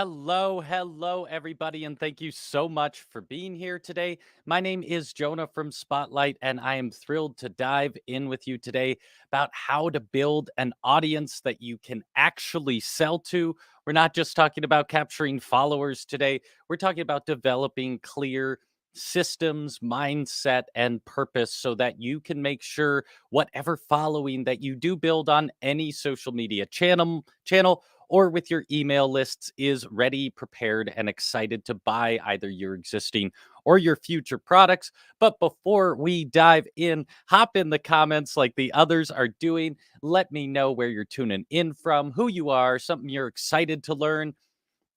Hello, everybody, and thank you so much for being here today. My name is Jonah from Spotlight, and I am thrilled to dive in with you today about how to build an audience that you can actually sell to. We're not just talking about capturing followers today, we're talking about developing clear systems, mindset, and purpose so that you can make sure whatever following that you do build on any social media channel or with your email lists is ready, prepared, and excited to buy either your existing or your future products. But before we dive in, hop in the comments like the others are doing. Let me know where you're tuning in from, who you are, something you're excited to learn,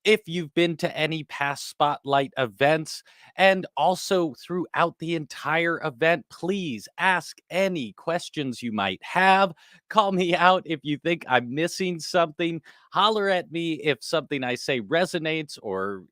if you've been to any past Spotlight events, and also throughout the entire event, please ask any questions you might have. Call me out if you think I'm missing something. Holler at me if something I say resonates or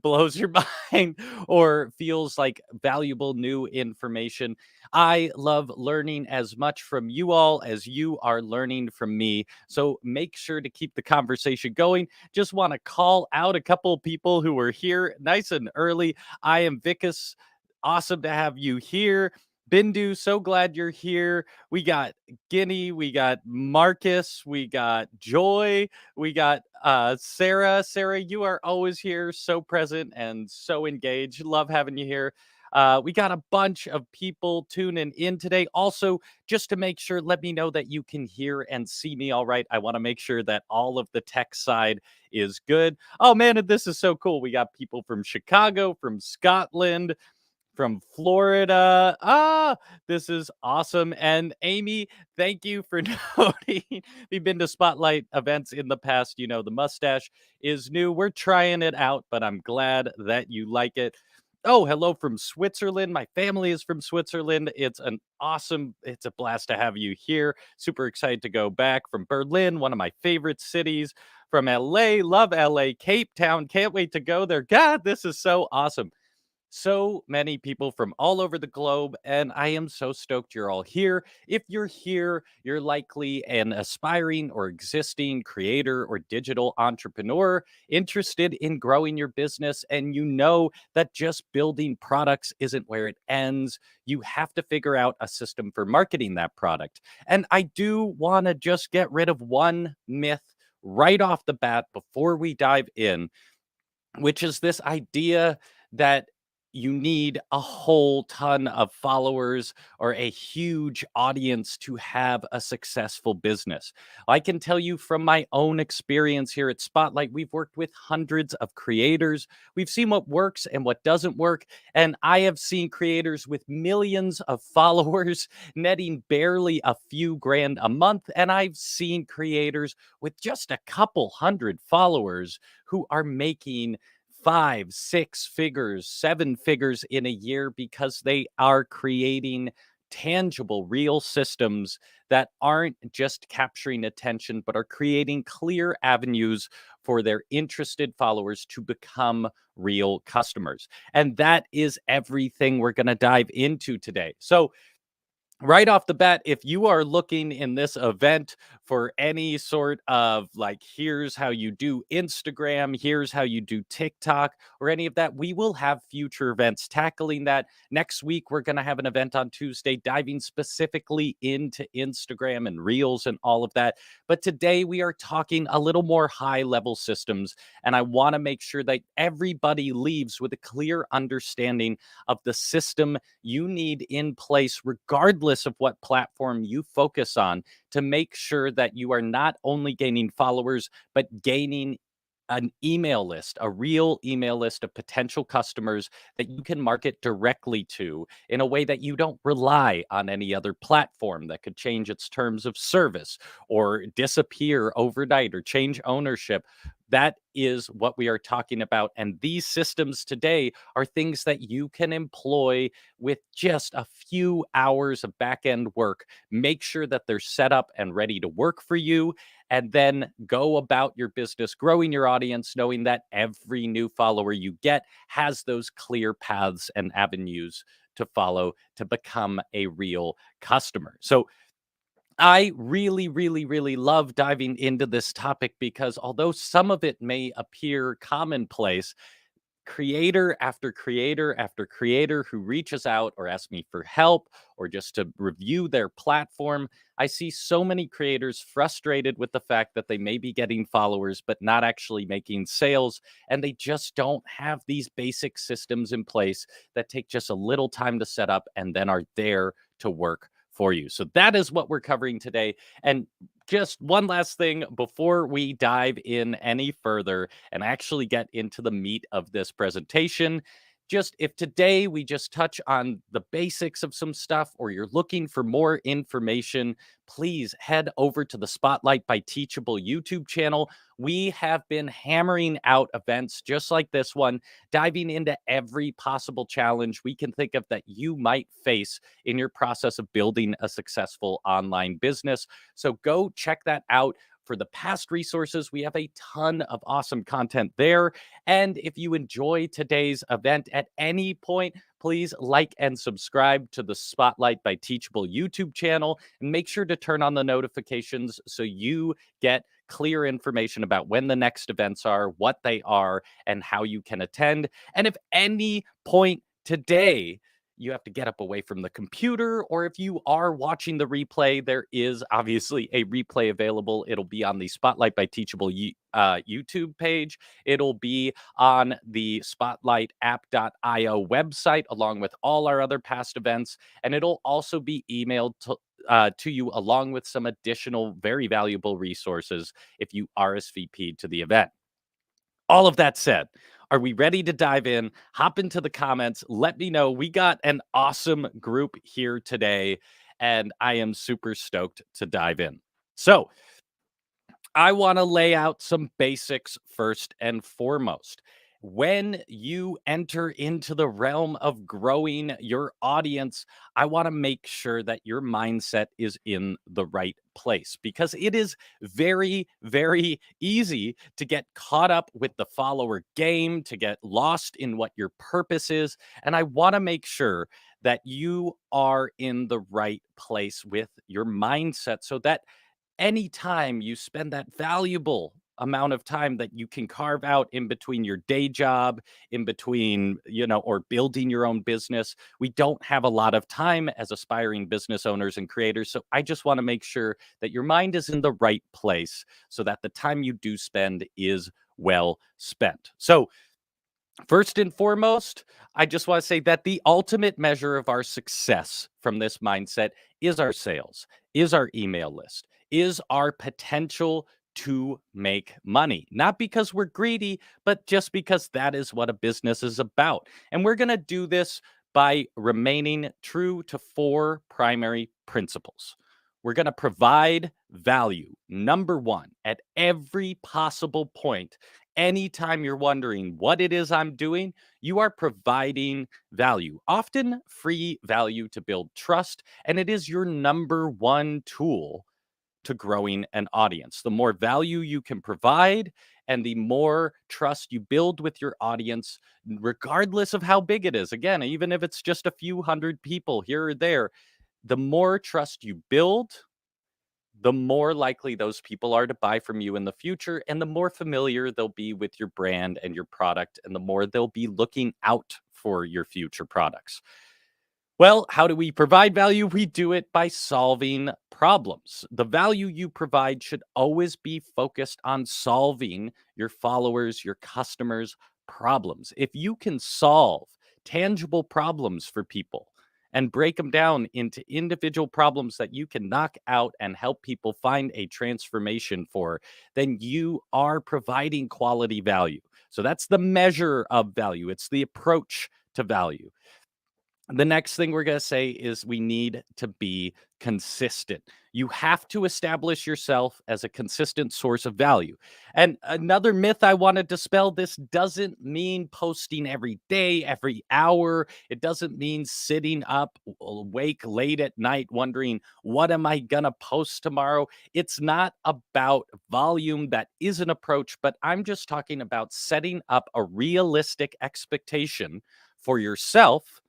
blows your mind or feels like valuable new information. I love learning as much from you all as you are learning from me. So make sure to keep the conversation going. Just want to call out a couple people who were here nice and early. I am Vicus. Awesome to have you here. Bindu, so glad you're here. We got Guinea, we got Marcus, we got Joy, we got Sarah. Sarah, you are always here, so present and so engaged. Love having you here. We got a bunch of people tuning in today. Also, just to make sure, let me know that you can hear and see me all right. I want to make sure that all of the tech side is good. Oh man, and this is so cool. We got people from Chicago, from Scotland, from Florida. This is awesome. And Amy, thank you for noting. We've been to Spotlight events in the past. You know, the mustache is new. We're trying it out, but I'm glad that you like it. Oh, hello from Switzerland. My family is from Switzerland. It's a blast to have you here. Super excited to go back. From Berlin, one of my favorite cities. From LA, love LA, Cape Town. Can't wait to go there. God, this is so awesome. So many people from all over the globe, and I am so stoked you're all here. If you're here, you're likely an aspiring or existing creator or digital entrepreneur interested in growing your business, and you know that just building products isn't where it ends. You have to figure out a system for marketing that product. And I do want to just get rid of one myth right off the bat before we dive in, which is this idea that you need a whole ton of followers or a huge audience to have a successful business. I can tell you from my own experience here at Spotlight, we've worked with hundreds of creators. We've seen what works and what doesn't work. And I have seen creators with millions of followers netting barely a few grand a month. And I've seen creators with just a couple hundred followers who are making five, six figures, seven figures in a year because they are creating tangible, real systems that aren't just capturing attention, but are creating clear avenues for their interested followers to become real customers. And that is everything we're going to dive into today. So, right off the bat, if you are looking in this event for any sort of like, here's how you do Instagram, here's how you do TikTok, or any of that, we will have future events tackling that. Next week, we're going to have an event on Tuesday diving specifically into Instagram and Reels and all of that. But today, we are talking a little more high level systems. And I want to make sure that everybody leaves with a clear understanding of the system you need in place, regardless of what platform you focus on, to make sure that you are not only gaining followers, but gaining an email list, a real email list of potential customers that you can market directly to in a way that you don't rely on any other platform that could change its terms of service or disappear overnight or change ownership. That is what we are talking about. And these systems today are things that you can employ with just a few hours of back end work. Make sure that they're set up and ready to work for you, and then go about your business, growing your audience, knowing that every new follower you get has those clear paths and avenues to follow to become a real customer. So, I really, really, really love diving into this topic because although some of it may appear commonplace, creator after creator after creator who reaches out or asks me for help or just to review their platform. I see so many creators frustrated with the fact that they may be getting followers, but not actually making sales. And they just don't have these basic systems in place that take just a little time to set up and then are there to work for you. So that is what we're covering today. And just one last thing before we dive in any further and actually get into the meat of this presentation. Just if today we just touch on the basics of some stuff or you're looking for more information, please head over to the Spotlight by Teachable YouTube channel. We have been hammering out events just like this one, diving into every possible challenge we can think of that you might face in your process of building a successful online business. So go check that out. For the past resources, we have a ton of awesome content there. And if you enjoy today's event at any point, please like and subscribe to the Spotlight by Teachable YouTube channel and make sure to turn on the notifications so you get clear information about when the next events are, what they are, and how you can attend. And if any point today you have to get up away from the computer, or if you are watching the replay, there is obviously a replay available. It'll be on the Spotlight by Teachable YouTube page. It'll be on the spotlightapp.io website, along with all our other past events. And it'll also be emailed to you along with some additional very valuable resources if you RSVP to the event. All of that said, are we ready to dive in? Hop into the comments. Let me know. We got an awesome group here today, and I am super stoked to dive in. So, I want to lay out some basics first and foremost. When you enter into the realm of growing your audience, I want to make sure that your mindset is in the right place because it is very, very easy to get caught up with the follower game, to get lost in what your purpose is. And I want to make sure that you are in the right place with your mindset so that anytime you spend that valuable amount of time that you can carve out in between your day job, in between, or building your own business. We don't have a lot of time as aspiring business owners and creators. So I just want to make sure that your mind is in the right place so that the time you do spend is well spent. So, first and foremost, I just want to say that the ultimate measure of our success from this mindset is our sales, is our email list, is our potential to make money. Not because we're greedy, but just because that is what a business is about. And we're going to do this by remaining true to four primary principles. We're going to provide value, number one, at every possible point. Anytime you're wondering what it is I'm doing, you are providing value, often free value to build trust. And it is your number one tool to growing an audience. The more value you can provide and the more trust you build with your audience, regardless of how big it is, again, even if it's just a few hundred people here or there, the more trust you build, the more likely those people are to buy from you in the future, and the more familiar they'll be with your brand and your product, and the more they'll be looking out for your future products. Well, how do we provide value? We do it by solving problems. The value you provide should always be focused on solving your followers, your customers' problems. If you can solve tangible problems for people and break them down into individual problems that you can knock out and help people find a transformation for, then you are providing quality value. So that's the measure of value, it's the approach to value. The next thing we're going to say is we need to be consistent. You have to establish yourself as a consistent source of value. And another myth I want to dispel, this doesn't mean posting every day, every hour. It doesn't mean sitting up awake late at night wondering, what am I going to post tomorrow? It's not about volume. That is an approach, but I'm just talking about setting up a realistic expectation for yourself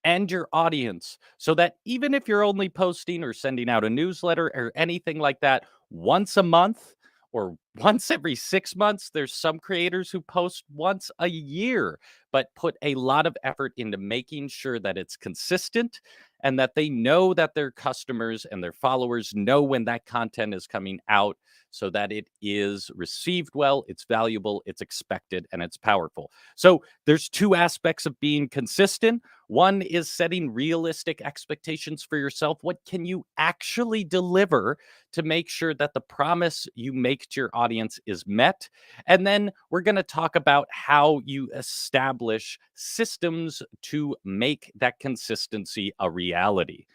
and your audience, so that even if you're only posting or sending out a newsletter or anything like that once a month or once every 6 months, there's some creators who post once a year, but put a lot of effort into making sure that it's consistent and that they know that their customers and their followers know when that content is coming out so that it is received well, it's valuable, it's expected, and it's powerful. So there's two aspects of being consistent. One is setting realistic expectations for yourself. What can you actually deliver to make sure that the promise you make to your audience is met? And then we're going to talk about how you establish systems to make that consistency a reality.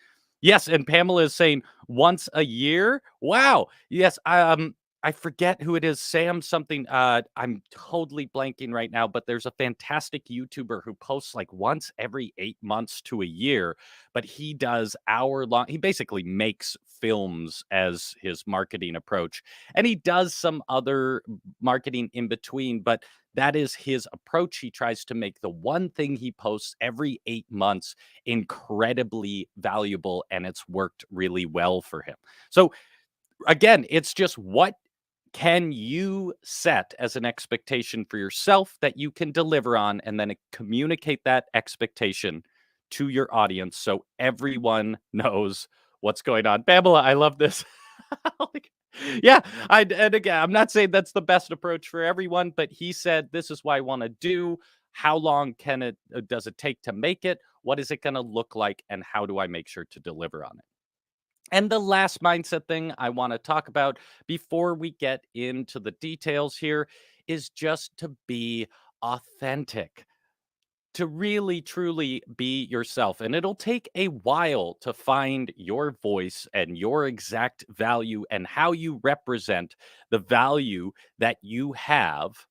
Yes, and Pamela is saying once a year. Wow. Yes, I forget who it is. Sam something. I'm totally blanking right now, but there's a fantastic YouTuber who posts like once every 8 months to a year, but he does hour long. He basically makes films as his marketing approach, and he does some other marketing in between, but that is his approach. He tries to make the one thing he posts every 8 months incredibly valuable, and it's worked really well for him. So, again, it's just what can you set as an expectation for yourself that you can deliver on, and then communicate that expectation to your audience so everyone knows what's going on. Pamela, I love this. Like, yeah, and again, I'm not saying that's the best approach for everyone, but he said, "This is what I want to do. How long can it does it take to make it? What is it going to look like, and how do I make sure to deliver on it?" And the last mindset thing I want to talk about before we get into the details here is just to be authentic, to really truly be yourself. And it'll take a while to find your voice and your exact value and how you represent the value that you have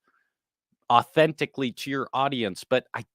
authentically to your audience. But I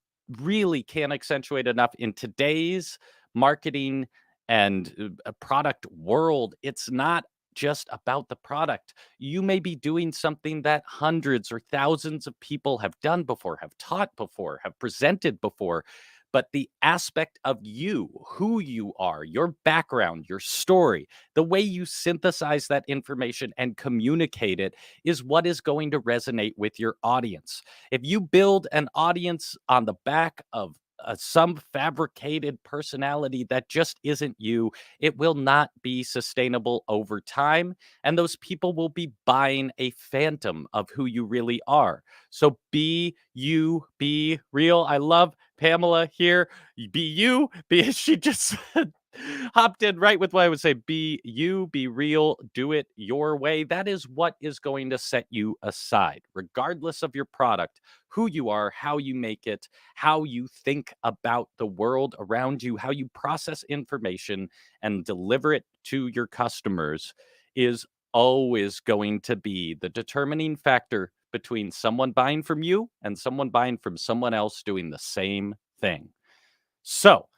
really can't accentuate enough in today's marketing and a product world. It's not just about the product. You may be doing something that hundreds or thousands of people have done before, have taught before, have presented before. But the aspect of you, who you are, your background, your story, the way you synthesize that information and communicate it is what is going to resonate with your audience. If you build an audience on the back of some fabricated personality that just isn't you, it will not be sustainable over time. And those people will be buying a phantom of who you really are. So be you, be real. I love Pamela here. Be you. Be she just hopped in right with what I would say. Be you, be real, do it your way. That is what is going to set you aside, regardless of your product, who you are, how you make it, how you think about the world around you, how you process information and deliver it to your customers is always going to be the determining factor between someone buying from you and someone buying from someone else doing the same thing. So,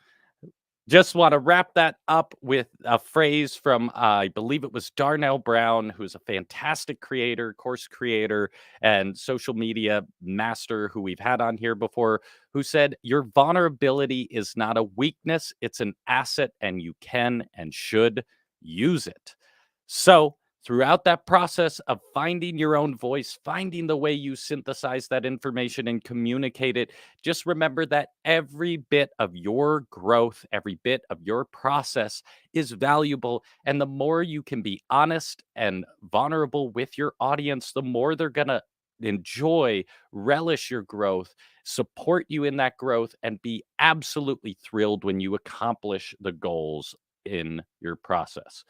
just want to wrap that up with a phrase from, I believe it was Darnell Brown, who's a fantastic creator, course creator, and social media master who we've had on here before, who said, "Your vulnerability is not a weakness, it's an asset, and you can and should use it." So, throughout that process of finding your own voice, finding the way you synthesize that information and communicate it, just remember that every bit of your growth, every bit of your process is valuable. And the more you can be honest and vulnerable with your audience, the more they're going to enjoy, relish your growth, support you in that growth, and be absolutely thrilled when you accomplish the goals in your process.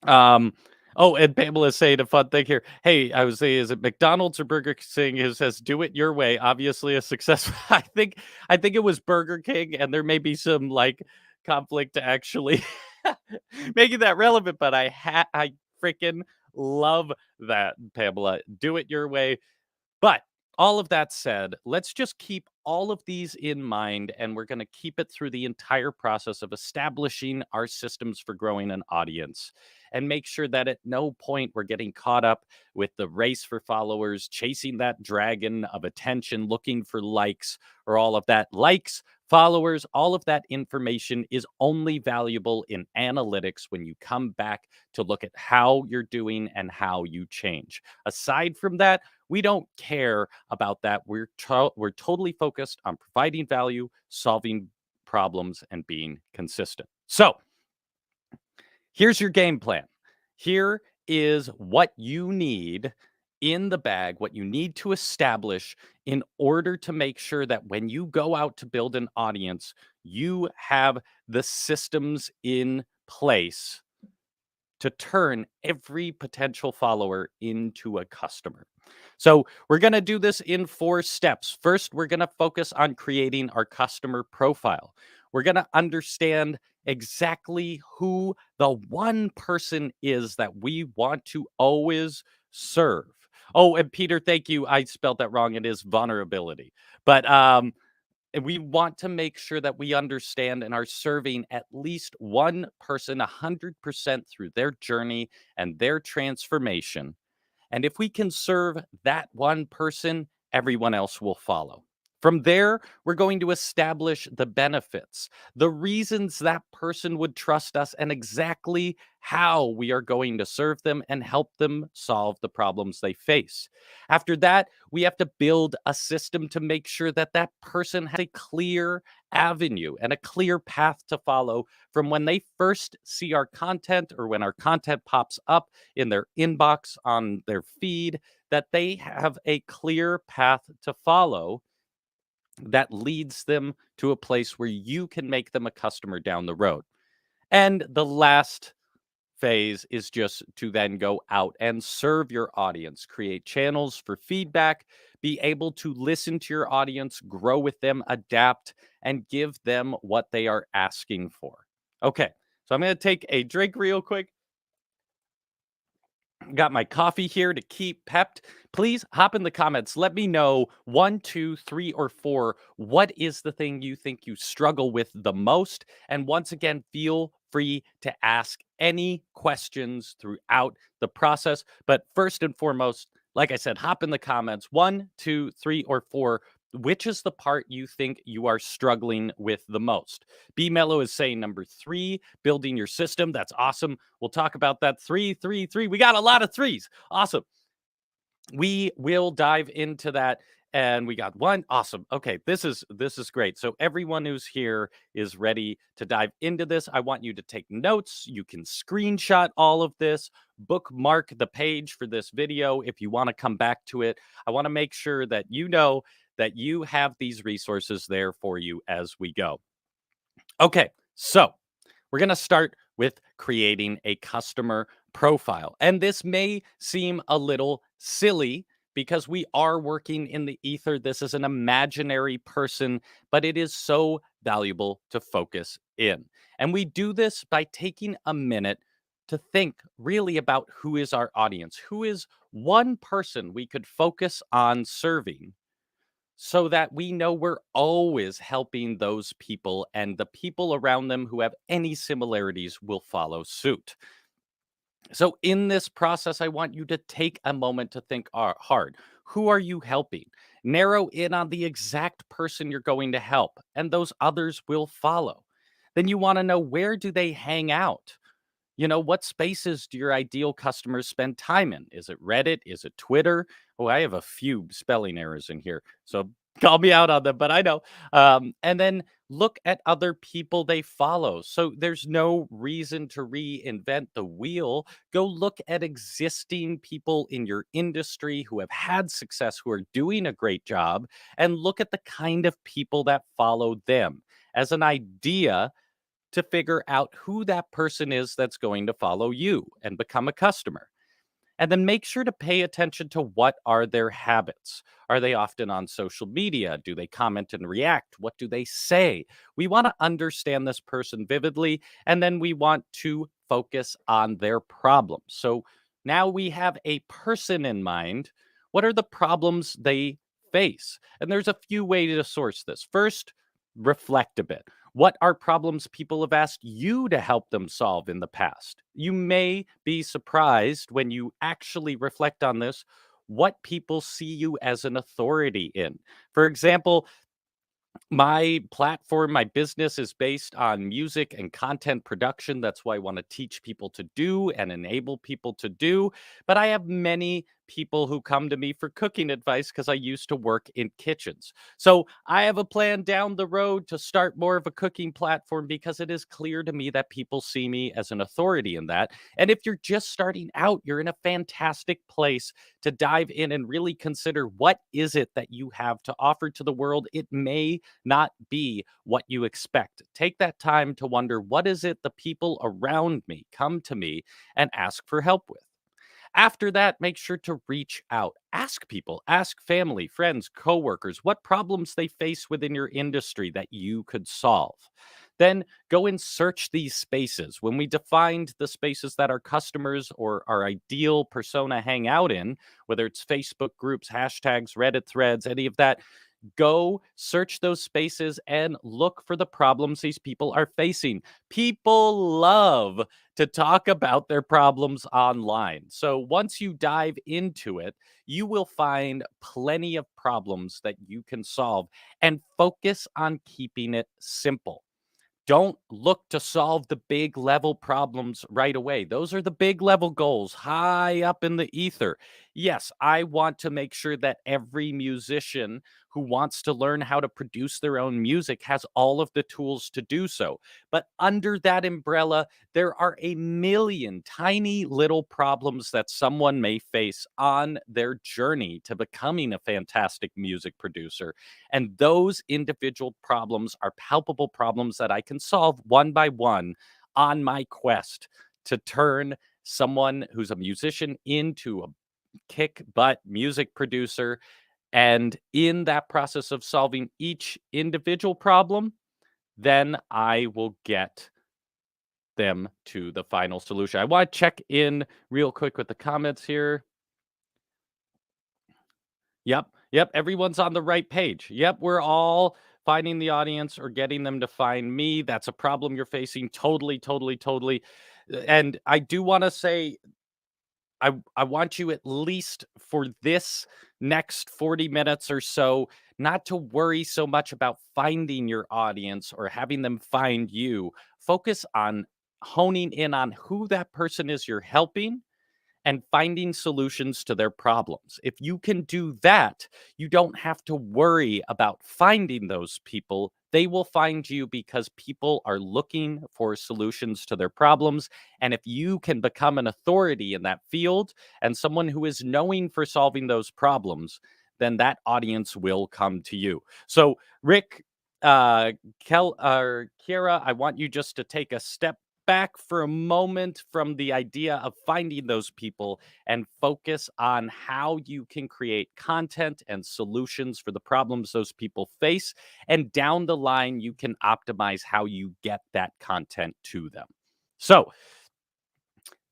Um, oh, and Pamela is saying a fun thing here. Hey, I was saying, is it McDonald's or Burger King who says "Do it your way"? Obviously, a success. I think it was Burger King, and there may be some like conflict to actually making that relevant. But I freaking love that, Pamela. Do it your way. But all of that said, let's just keep all of these in mind, and we're going to keep it through the entire process of establishing our systems for growing an audience and make sure that at no point we're getting caught up with the race for followers, chasing that dragon of attention, looking for likes or all of that. Likes, followers, all of that information is only valuable in analytics when you come back to look at how you're doing and how you change. Aside from that, we don't care about that. We're totally focused on providing value, solving problems, and being consistent. So here's your game plan. Here is what you need in the bag, what you need to establish in order to make sure that when you go out to build an audience, you have the systems in place to turn every potential follower into a customer. So, we're going to do this in 4 steps. First, we're going to focus on creating our customer profile. We're going to understand exactly who the one person is that we want to always serve. Oh, and Peter, thank you. I spelled that wrong. It is vulnerability. But and we want to make sure that we understand and are serving at least one person 100% through their journey and their transformation. And if we can serve that one person, everyone else will follow. From there, we're going to establish the benefits, the reasons that person would trust us, and exactly how we are going to serve them and help them solve the problems they face. After that, we have to build a system to make sure that that person has a clear avenue and a clear path to follow from when they first see our content or when our content pops up in their inbox on their feed, that they have a clear path to follow that leads them to a place where you can make them a customer down the road. And the last phase is just to then go out and serve your audience, create channels for feedback, be able to listen to your audience, grow with them, adapt, and give them what they are asking for. Okay, so I'm going to take a drink real quick. Got my coffee here to keep pepped. Please hop in the comments. Let me know 1, 2, 3, or 4. What is the thing you think you struggle with the most? And once again, feel free to ask any questions throughout the process. But first and foremost, like I said, hop in the comments 1, 2, 3, or 4. Which is the part you think you are struggling with the most? B Mellow is saying number 3, building your system. That's awesome. We'll talk about that. 3, 3, 3. We got a lot of threes. Awesome. We will dive into that. And we got 1. Awesome. Okay, this is great. So everyone who's here is ready to dive into this. I want you to take notes. You can screenshot all of this, bookmark the page for this video if you want to come back to it. I want to make sure that you know that you have these resources there for you as we go. Okay, so we're going to start with creating a customer profile. And this may seem a little silly because we are working in the ether. This is an imaginary person, but it is so valuable to focus in. And we do this by taking a minute to think really about who is our audience, who is one person we could focus on serving so that we know we're always helping those people and the people around them who have any similarities will follow suit. So, in this process, I want you to take a moment to think hard. Who are you helping? Narrow in on the exact person you're going to help, and those others will follow. Then you want to know, where do they hang out? What spaces do your ideal customers spend time in? Is it Reddit? Is it Twitter? Oh, I have a few spelling errors in here. So call me out on them, but I know. And then look at other people they follow. So there's no reason to reinvent the wheel. Go look at existing people in your industry who have had success, who are doing a great job, and look at the kind of people that follow them as an idea to figure out who that person is that's going to follow you and become a customer. And then make sure to pay attention to what are their habits. Are they often on social media? Do they comment and react? What do they say? We want to understand this person vividly, and then we want to focus on their problems. So now we have a person in mind. What are the problems they face. And there's a few ways to source this. First, reflect a bit. What are problems people have asked you to help them solve in the past? You may be surprised when you actually reflect on this what people see you as an authority in. For example, my platform, my business is based on music and content production. That's what I want to teach people to do and enable people to do. But I have many people who come to me for cooking advice because I used to work in kitchens. So I have a plan down the road to start more of a cooking platform because it is clear to me that people see me as an authority in that. And if you're just starting out, you're in a fantastic place to dive in and really consider what is it that you have to offer to the world. It may not be what you expect. Take that time to wonder, what is it the people around me come to me and ask for help with? After that, make sure to reach out. Ask people, ask family, friends, coworkers what problems they face within your industry that you could solve. Then go and search these spaces. When we defined the spaces that our customers or our ideal persona hang out in, whether it's Facebook groups, hashtags, Reddit threads, any of that, go search those spaces and look for the problems these people are facing. People love to talk about their problems online. So once you dive into it, you will find plenty of problems that you can solve and focus on keeping it simple. Don't look to solve the big level problems right away. Those are the big level goals high up in the ether. Yes, I want to make sure that every musician who wants to learn how to produce their own music has all of the tools to do so. But under that umbrella, there are a million tiny little problems that someone may face on their journey to becoming a fantastic music producer. And those individual problems are palpable problems that I can solve one by one on my quest to turn someone who's a musician into a kick butt music producer. And in that process of solving each individual problem, then I will get them to the final solution. I want to check in real quick with the comments here. Yep. Yep. Everyone's on the right page. Yep. We're all finding the audience or getting them to find me. That's a problem you're facing. Totally, totally, totally. And I do want to say, I want you, at least for this next 40 minutes or so, not to worry so much about finding your audience or having them find you. Focus on honing in on who that person is you're helping and finding solutions to their problems. If you can do that, you don't have to worry about finding those people. They will find you because people are looking for solutions to their problems. And if you can become an authority in that field and someone who is knowing for solving those problems, then that audience will come to you. So, Rick, Kiera, I want you just to take a step back for a moment from the idea of finding those people and focus on how you can create content and solutions for the problems those people face. And down the line, you can optimize how you get that content to them. So,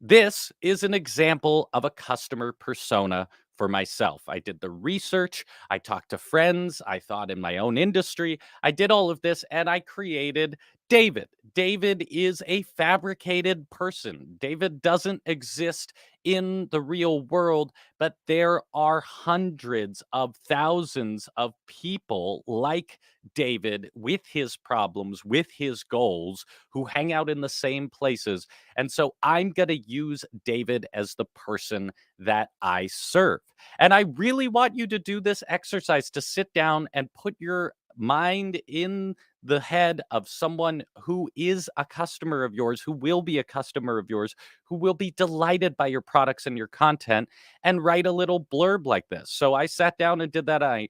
this is an example of a customer persona for myself. I did the research, I talked to friends, I thought in my own industry, I did all of this, and I created David. David is a fabricated person. David doesn't exist in the real world, but there are hundreds of thousands of people like David with his problems, with his goals, who hang out in the same places. And so I'm going to use David as the person that I serve. And I really want you to do this exercise, to sit down and put your mind in the head of someone who is a customer of yours, who will be a customer of yours, who will be delighted by your products and your content, and write a little blurb like this. So I sat down and did that. I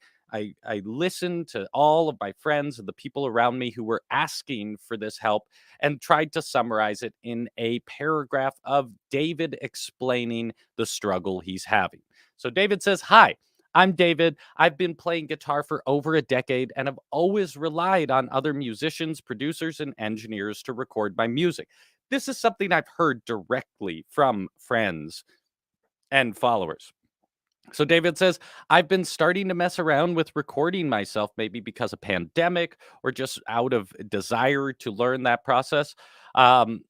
listened to all of my friends and the people around me who were asking for this help and tried to summarize it in a paragraph of David explaining the struggle he's having. So David says, "Hi, I'm David. I've been playing guitar for over a decade and have always relied on other musicians, producers, and engineers to record my music. This is something I've heard directly from friends and followers. So David says, I've been starting to mess around with recording myself, maybe because of pandemic or just out of desire to learn that process. Um,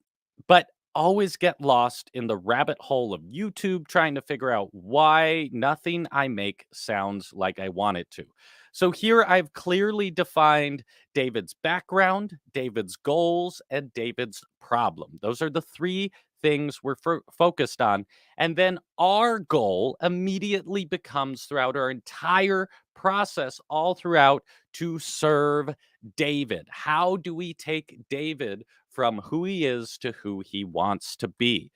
but always get lost in the rabbit hole of YouTube trying to figure out why nothing I make sounds like I want it to. So here I've clearly defined David's background, David's goals, and David's problem. Those are the three things we're focused on, and then our goal immediately becomes throughout our entire process, all throughout, to serve David. How do we take David from who he is to who he wants to be?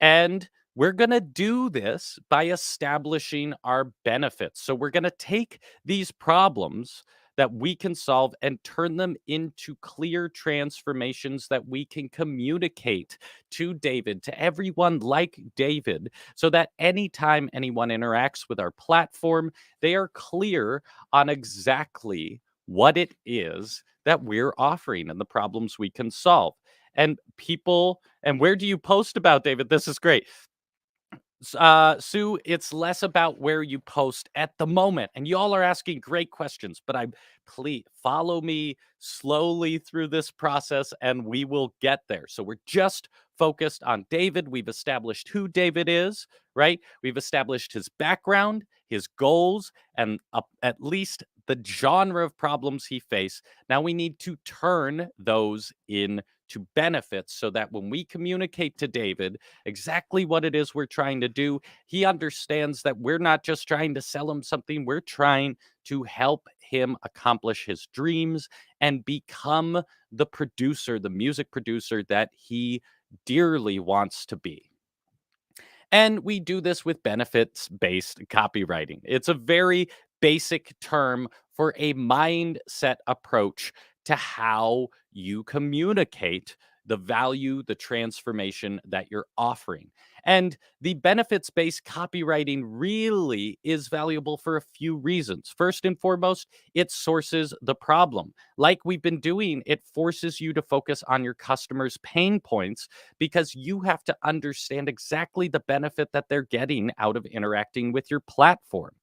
And we're going to do this by establishing our benefits. So we're going to take these problems that we can solve and turn them into clear transformations that we can communicate to David, to everyone like David, so that anytime anyone interacts with our platform, they are clear on exactly what it is that we're offering and the problems we can solve. And people, and where do you post about, David? This is great. Sue, it's less about where you post at the moment. And y'all are asking great questions, but please follow me slowly through this process and we will get there. So we're just focused on David. We've established who David is, right? We've established his background, his goals, and at least the genre of problems he faced. Now we need to turn those into benefits so that when we communicate to David exactly what it is we're trying to do, he understands that we're not just trying to sell him something, we're trying to help him accomplish his dreams and become the producer, the music producer that he dearly wants to be. And we do this with benefits based copywriting. It's a very basic term for a mindset approach to how you communicate the value, the transformation that you're offering. And the benefits based copywriting really is valuable for a few reasons. First and foremost, it sources the problem. Like we've been doing, it forces you to focus on your customers' pain points because you have to understand exactly the benefit that they're getting out of interacting with your platform.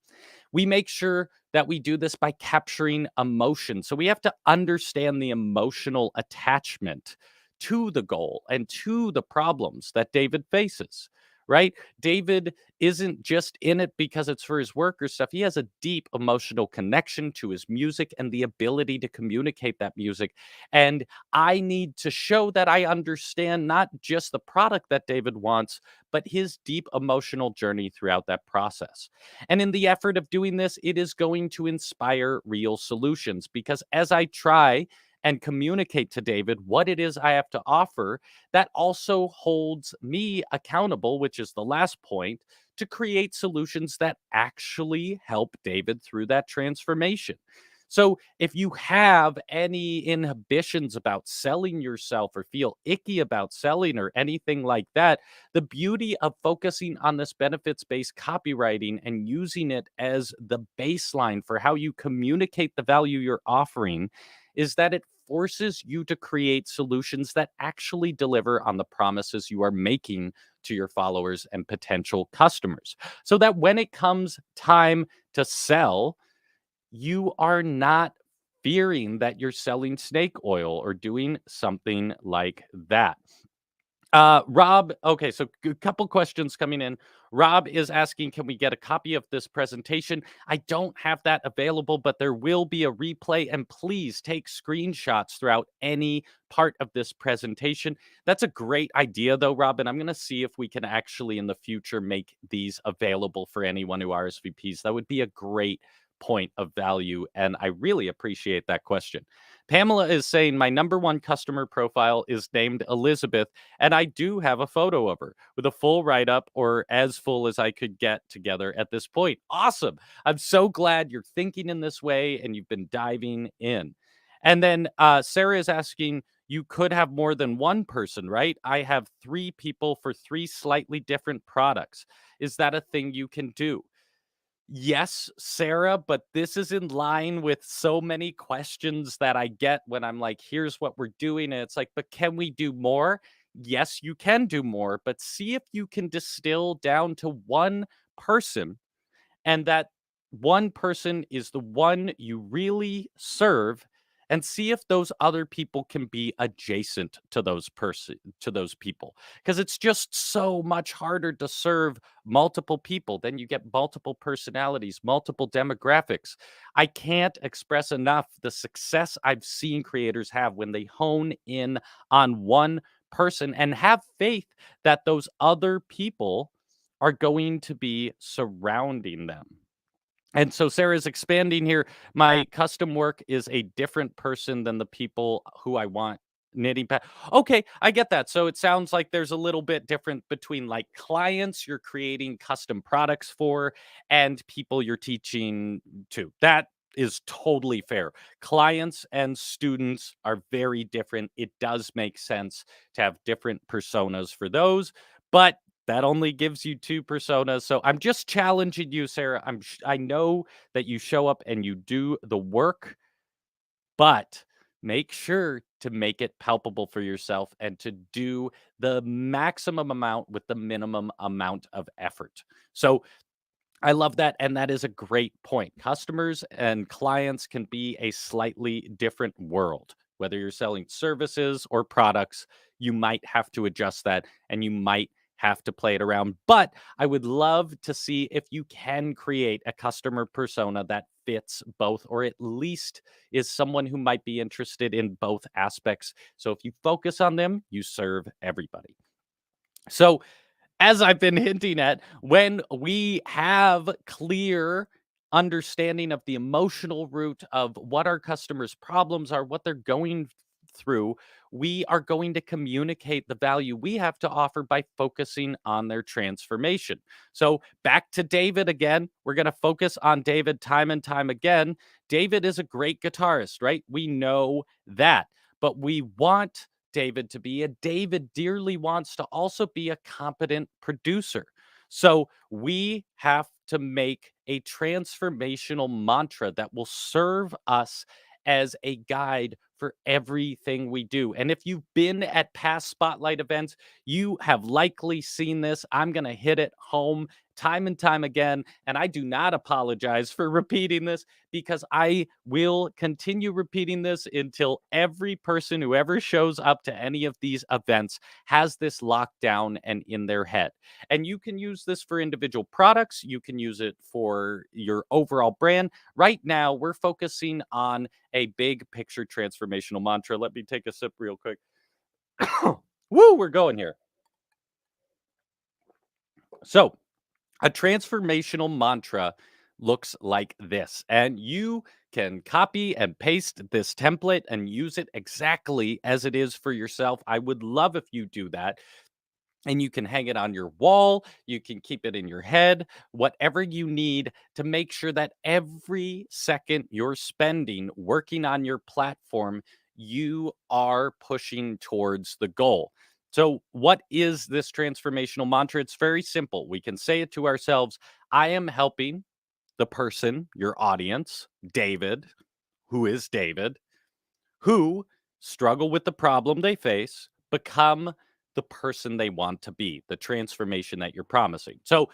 We make sure that we do this by capturing emotion. So we have to understand the emotional attachment to the goal and to the problems that David faces, right? David isn't just in it because it's for his work or stuff. He has a deep emotional connection to his music and the ability to communicate that music. And I need to show that I understand not just the product that David wants, but his deep emotional journey throughout that process. And in the effort of doing this, it is going to inspire real solutions because as I try and communicate to David what it is I have to offer, that also holds me accountable, which is the last point, to create solutions that actually help David through that transformation. So, if you have any inhibitions about selling yourself or feel icky about selling or anything like that, the beauty of focusing on this benefits based copywriting and using it as the baseline for how you communicate the value you're offering is that it forces you to create solutions that actually deliver on the promises you are making to your followers and potential customers. So that when it comes time to sell, you are not fearing that you're selling snake oil or doing something like that. Rob, okay, so a couple questions coming in. Rob is asking, can we get a copy of this presentation? I don't have that available, but there will be a replay, and please take screenshots throughout any part of this presentation. That's a great idea, though, Rob, and I'm going to see if we can actually in the future make these available for anyone who RSVPs. That would be a great point of value, and I really appreciate that question. Pamela is saying, my number one customer profile is named Elizabeth, and I do have a photo of her with a full write up or as full as I could get together at this point. Awesome. I'm so glad you're thinking in this way and you've been diving in. And then Sarah is asking, you could have more than one person, right? I have three people for three slightly different products. Is that a thing you can do? Yes, Sarah, but this is in line with so many questions that I get when I'm like, here's what we're doing. And it's like, but can we do more? Yes, you can do more, but see if you can distill down to one person and that one person is the one you really serve, and see if those other people can be adjacent to those people, because it's just so much harder to serve multiple people. Then you get multiple personalities, multiple demographics. I can't express enough the success I've seen creators have when they hone in on one person and have faith that those other people are going to be surrounding them. And so Sarah's expanding here. My custom work is a different person than the people who I want knitting Okay, I get that. So it sounds like there's a little bit different between like clients you're creating custom products for and people you're teaching to. That is totally fair. Clients and students are very different. It does make sense to have different personas for those, but that only gives you 2 personas, so I'm just challenging you, Sarah. I know that you show up and you do the work, but make sure to make it palpable for yourself and to do the maximum amount with the minimum amount of effort. So, I love that, and that is a great point. Customers and clients can be a slightly different world. Whether you're selling services or products, you might have to adjust that and you might have to play it around. But I would love to see if you can create a customer persona that fits both, or at least is someone who might be interested in both aspects. So if you focus on them, you serve everybody. So, as I've been hinting at, when we have clear understanding of the emotional root of what our customers' problems are, what they're going through, we are going to communicate the value we have to offer by focusing on their transformation. So, back to David again. We're going to focus on David time and time again. David is a great guitarist, right? We know that. But we want David to be, and David dearly wants to also be a competent producer. So we have to make a transformational mantra that will serve us as a guide for everything we do. And if you've been at past Spotlight events, you have likely seen this. I'm going to hit it home time and time again. And I do not apologize for repeating this, because I will continue repeating this until every person who ever shows up to any of these events has this locked down and in their head. And you can use this for individual products, you can use it for your overall brand. Right now, we're focusing on a big picture transformational mantra. Let me take a sip real quick. Woo, we're going here. So, a transformational mantra looks like this, and you can copy and paste this template and use it exactly as it is for yourself. I would love if you do that. And you can hang it on your wall, you can keep it in your head, whatever you need to make sure that every second you're spending working on your platform, you are pushing towards the goal. So, what is this transformational mantra? It's very simple. We can say it to ourselves: I am helping the person, your audience, David, who is David, who struggle with the problem they face, become the person they want to be, the transformation that you're promising. So,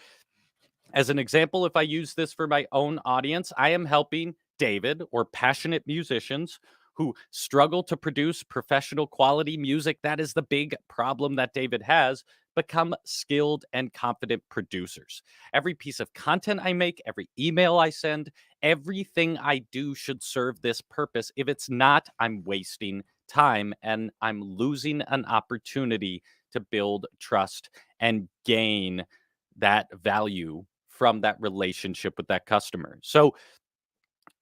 as an example, if I use this for my own audience, I am helping David or passionate musicians who struggle to produce professional quality music. That is the big problem that David has. Become skilled and confident producers. Every piece of content I make, every email I send, everything I do should serve this purpose. If it's not, I'm wasting time and I'm losing an opportunity to build trust and gain that value from that relationship with that customer. So,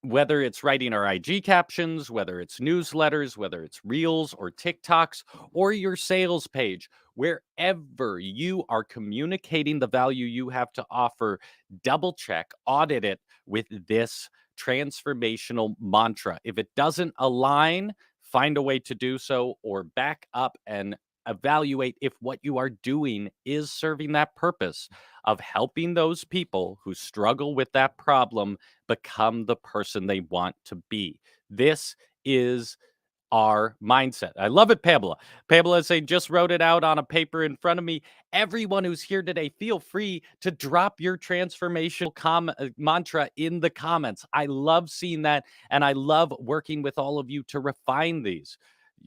whether it's writing our IG captions, whether it's newsletters, whether it's reels or TikToks or your sales page, wherever you are communicating the value you have to offer, double check, audit it with this transformational mantra. If it doesn't align, find a way to do so, or back up and evaluate if what you are doing is serving that purpose of helping those people who struggle with that problem become the person they want to be. This is our mindset. I love it, Pamela. Pamela is saying, just wrote it out on a paper in front of me. Everyone who's here today, feel free to drop your transformational mantra in the comments. I love seeing that. And I love working with all of you to refine these,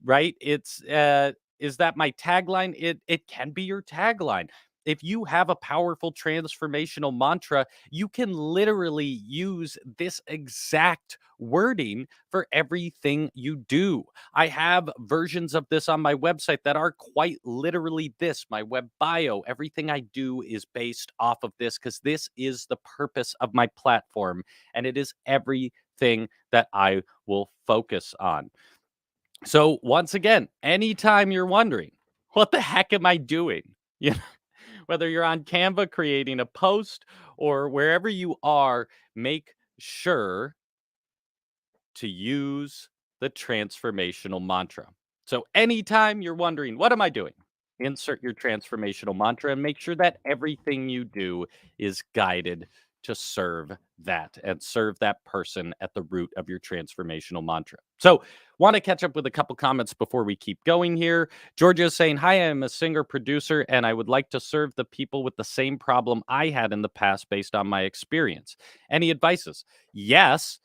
right? Is that my tagline? It can be your tagline. If you have a powerful transformational mantra, you can literally use this exact wording for everything you do. I have versions of this on my website that are quite literally this. My web bio, everything I do is based off of this because this is the purpose of my platform and it is everything that I will focus on. So, once again, anytime you're wondering, what the heck am I doing? You know, whether you're on Canva creating a post or wherever you are, make sure to use the transformational mantra. So, anytime you're wondering, what am I doing? Insert your transformational mantra and make sure that everything you do is guided to serve that and serve that person at the root of your transformational mantra. So, want to catch up with a couple comments before we keep going here. Georgia is saying, hi, I'm a singer producer and I would like to serve the people with the same problem I had in the past based on my experience. Any advices? Yes.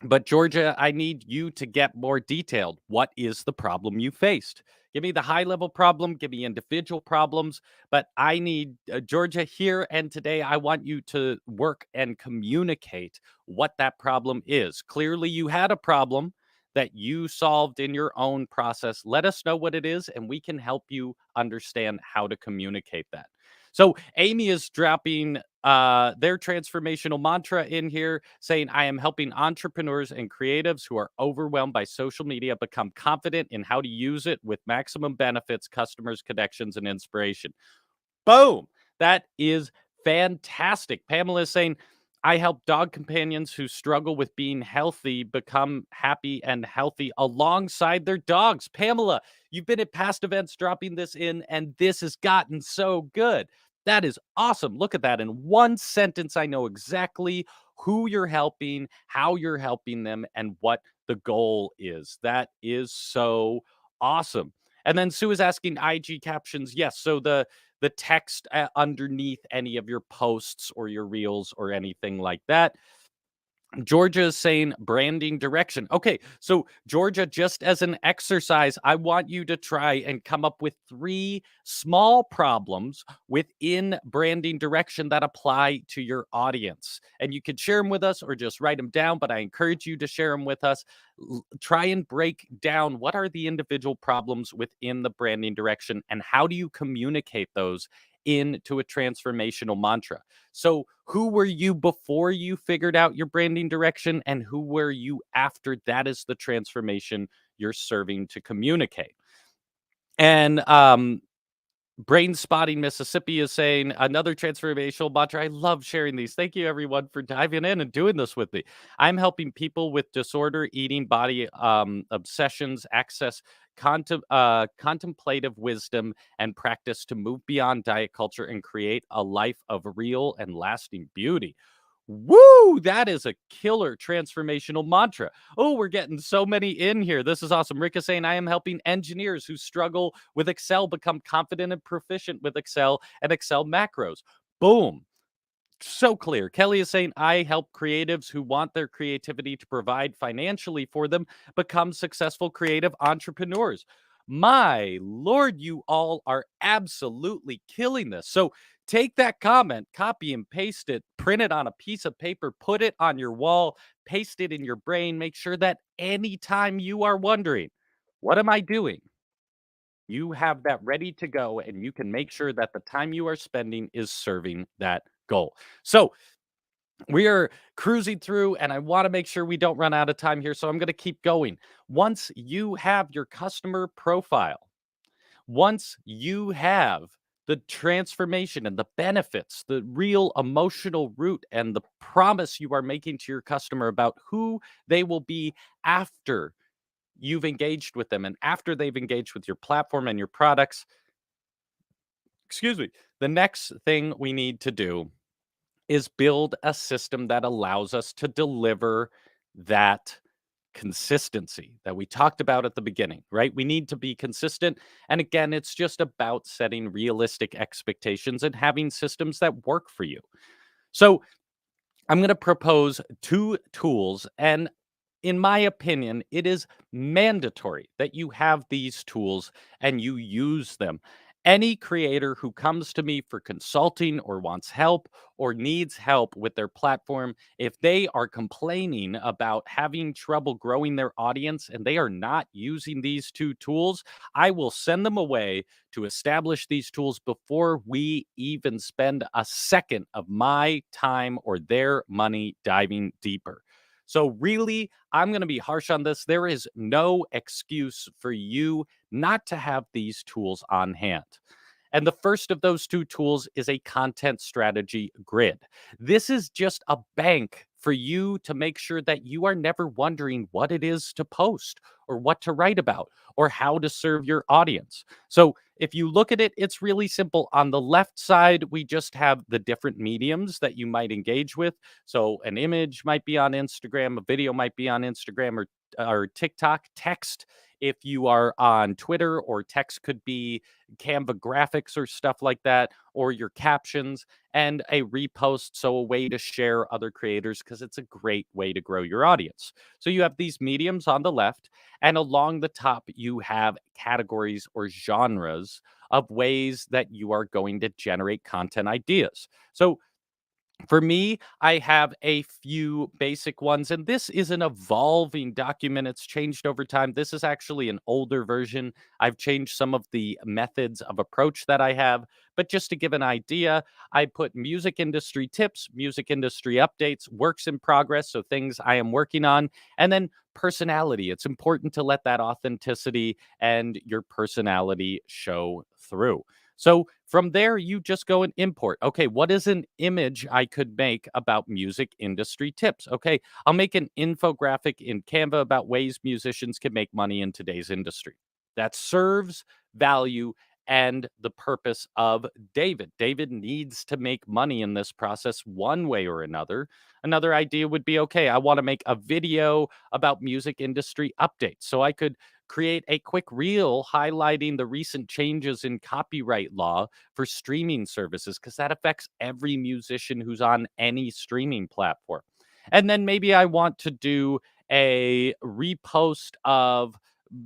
But Georgia, I need you to get more detailed. What is the problem you faced? Give me the high level problem, give me individual problems, but I need Georgia here and today. I want you to work and communicate what that problem is. Clearly, you had a problem that you solved in your own process. Let us know what it is, and we can help you understand how to communicate that. So, Amy is dropping their transformational mantra in here saying, I am helping entrepreneurs and creatives who are overwhelmed by social media become confident in how to use it with maximum benefits, customers, connections, and inspiration. Boom. That is fantastic. Pamela is saying, I help dog companions who struggle with being healthy become happy and healthy alongside their dogs. Pamela, you've been at past events dropping this in, and this has gotten so good. That is awesome. Look at that. In one sentence, I know exactly who you're helping, how you're helping them, and what the goal is. That is so awesome. And then Sue is asking IG captions. Yes. So the text underneath any of your posts or your reels or anything like that. Georgia is saying branding direction. Okay, so Georgia, just as an exercise, I want you to try and come up with 3 small problems within branding direction that apply to your audience. And you can share them with us or just write them down, but I encourage you to share them with us. Try and break down what are the individual problems within the branding direction and how do you communicate those into a transformational mantra. So, who were you before you figured out your branding direction, and who were you after that is the transformation you're serving to communicate? And Brain Spotting Mississippi is saying another transformational mantra. I love sharing these. Thank you, everyone, for diving in and doing this with me. I'm helping people with disorder eating, body obsessions, access contemplative wisdom and practice to move beyond diet culture and create a life of real and lasting beauty. Woo! That is a killer transformational mantra. Oh, we're getting so many in here. This is awesome. Rick is saying, I am helping engineers who struggle with Excel become confident and proficient with Excel and Excel macros. Boom. So clear. Kelly is saying, I help creatives who want their creativity to provide financially for them become successful creative entrepreneurs. My Lord, you all are absolutely killing this. So take that comment, copy and paste it, print it on a piece of paper, put it on your wall, paste it in your brain. Make sure that anytime you are wondering, what am I doing? You have that ready to go, and you can make sure that the time you are spending is serving that goal. So, we are cruising through, and I want to make sure we don't run out of time here. So, I'm going to keep going. Once you have your customer profile, once you have the transformation and the benefits, the real emotional root, and the promise you are making to your customer about who they will be after you've engaged with them and after they've engaged with your platform and your products, excuse me, the next thing we need to do is build a system that allows us to deliver that consistency that we talked about at the beginning, right? We need to be consistent. And again, it's just about setting realistic expectations and having systems that work for you. So I'm going to propose two tools. And in my opinion, it is mandatory that you have these tools and you use them. Any creator who comes to me for consulting or wants help or needs help with their platform, if they are complaining about having trouble growing their audience and they are not using these two tools, I will send them away to establish these tools before we even spend a second of my time or their money diving deeper. So, really, I'm going to be harsh on this. There is no excuse for you not to have these tools on hand. And the first of those two tools is a content strategy grid. This is just a bank for you to make sure that you are never wondering what it is to post or what to write about or how to serve your audience. So, if you look at it, it's really simple. On the left side, we just have the different mediums that you might engage with. So, an image might be on Instagram, a video might be on Instagram or TikTok, text if you are on Twitter, or text could be Canva graphics or stuff like that, or your captions, and a repost. So, a way to share other creators because it's a great way to grow your audience. So, you have these mediums on the left, and along the top, you have categories or genres of ways that you are going to generate content ideas. So, for me, I have a few basic ones, and this is an evolving document. It's changed over time. This is actually an older version. I've changed some of the methods of approach that I have. But just to give an idea, I put music industry tips, music industry updates, works in progress, so things I am working on, and then personality. It's important to let that authenticity and your personality show through. So from there, you just go and import. Okay, what is an image I could make about music industry tips? Okay, I'll make an infographic in Canva about ways musicians can make money in today's industry. That serves value and the purpose of David. David needs to make money in this process one way or another. Another idea would be okay, I want to make a video about music industry updates. So I could create a quick reel highlighting the recent changes in copyright law for streaming services because that affects every musician who's on any streaming platform. And then maybe I want to do a repost of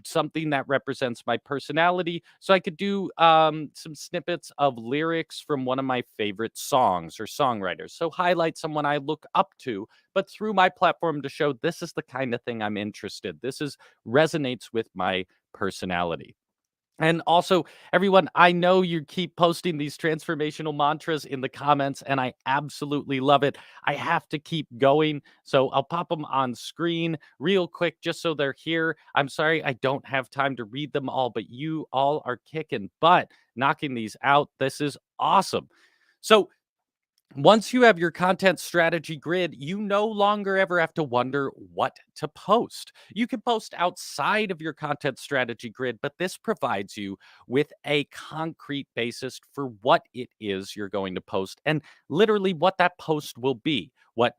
something that represents my personality. So I could do some snippets of lyrics from one of my favorite songs or songwriters. So highlight someone I look up to, but through my platform to show this is the kind of thing I'm interested. This is resonates with my personality. And also, everyone, I know you keep posting these transformational mantras in the comments, and I absolutely love it. I have to keep going, so I'll pop them on screen real quick just so they're here. I'm sorry I don't have time to read them all, but you all are kicking butt knocking these out. This is awesome. So, once you have your content strategy grid, you no longer ever have to wonder what to post. You can post outside of your content strategy grid, but this provides you with a concrete basis for what it is you're going to post and literally what that post will be, what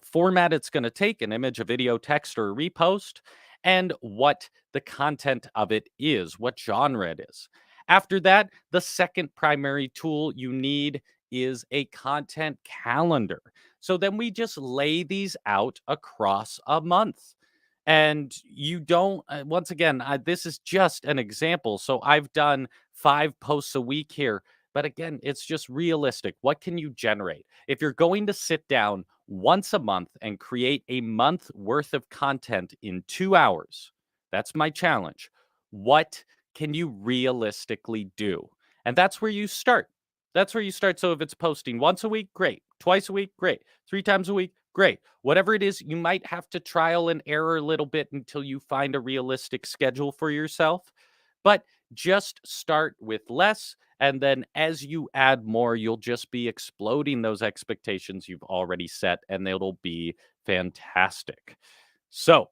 format it's going to take, an image, a video, text, or a repost, and what the content of it is, what genre it is. After that, the second primary tool you need is a content calendar. So then we just lay these out across a month. And you don't, once again, this is just an example. So I've done 5 posts a week here. But again, it's just realistic. What can you generate? If you're going to sit down once a month and create a month worth of content in 2 hours, that's my challenge. What can you realistically do? And that's where you start. That's where you start. So if it's posting once a week, great. Twice a week, great. 3 times a week, great. Whatever it is, you might have to trial and error a little bit until you find a realistic schedule for yourself. But just start with less. And then as you add more, you'll just be exploding those expectations you've already set, and it'll be fantastic. So,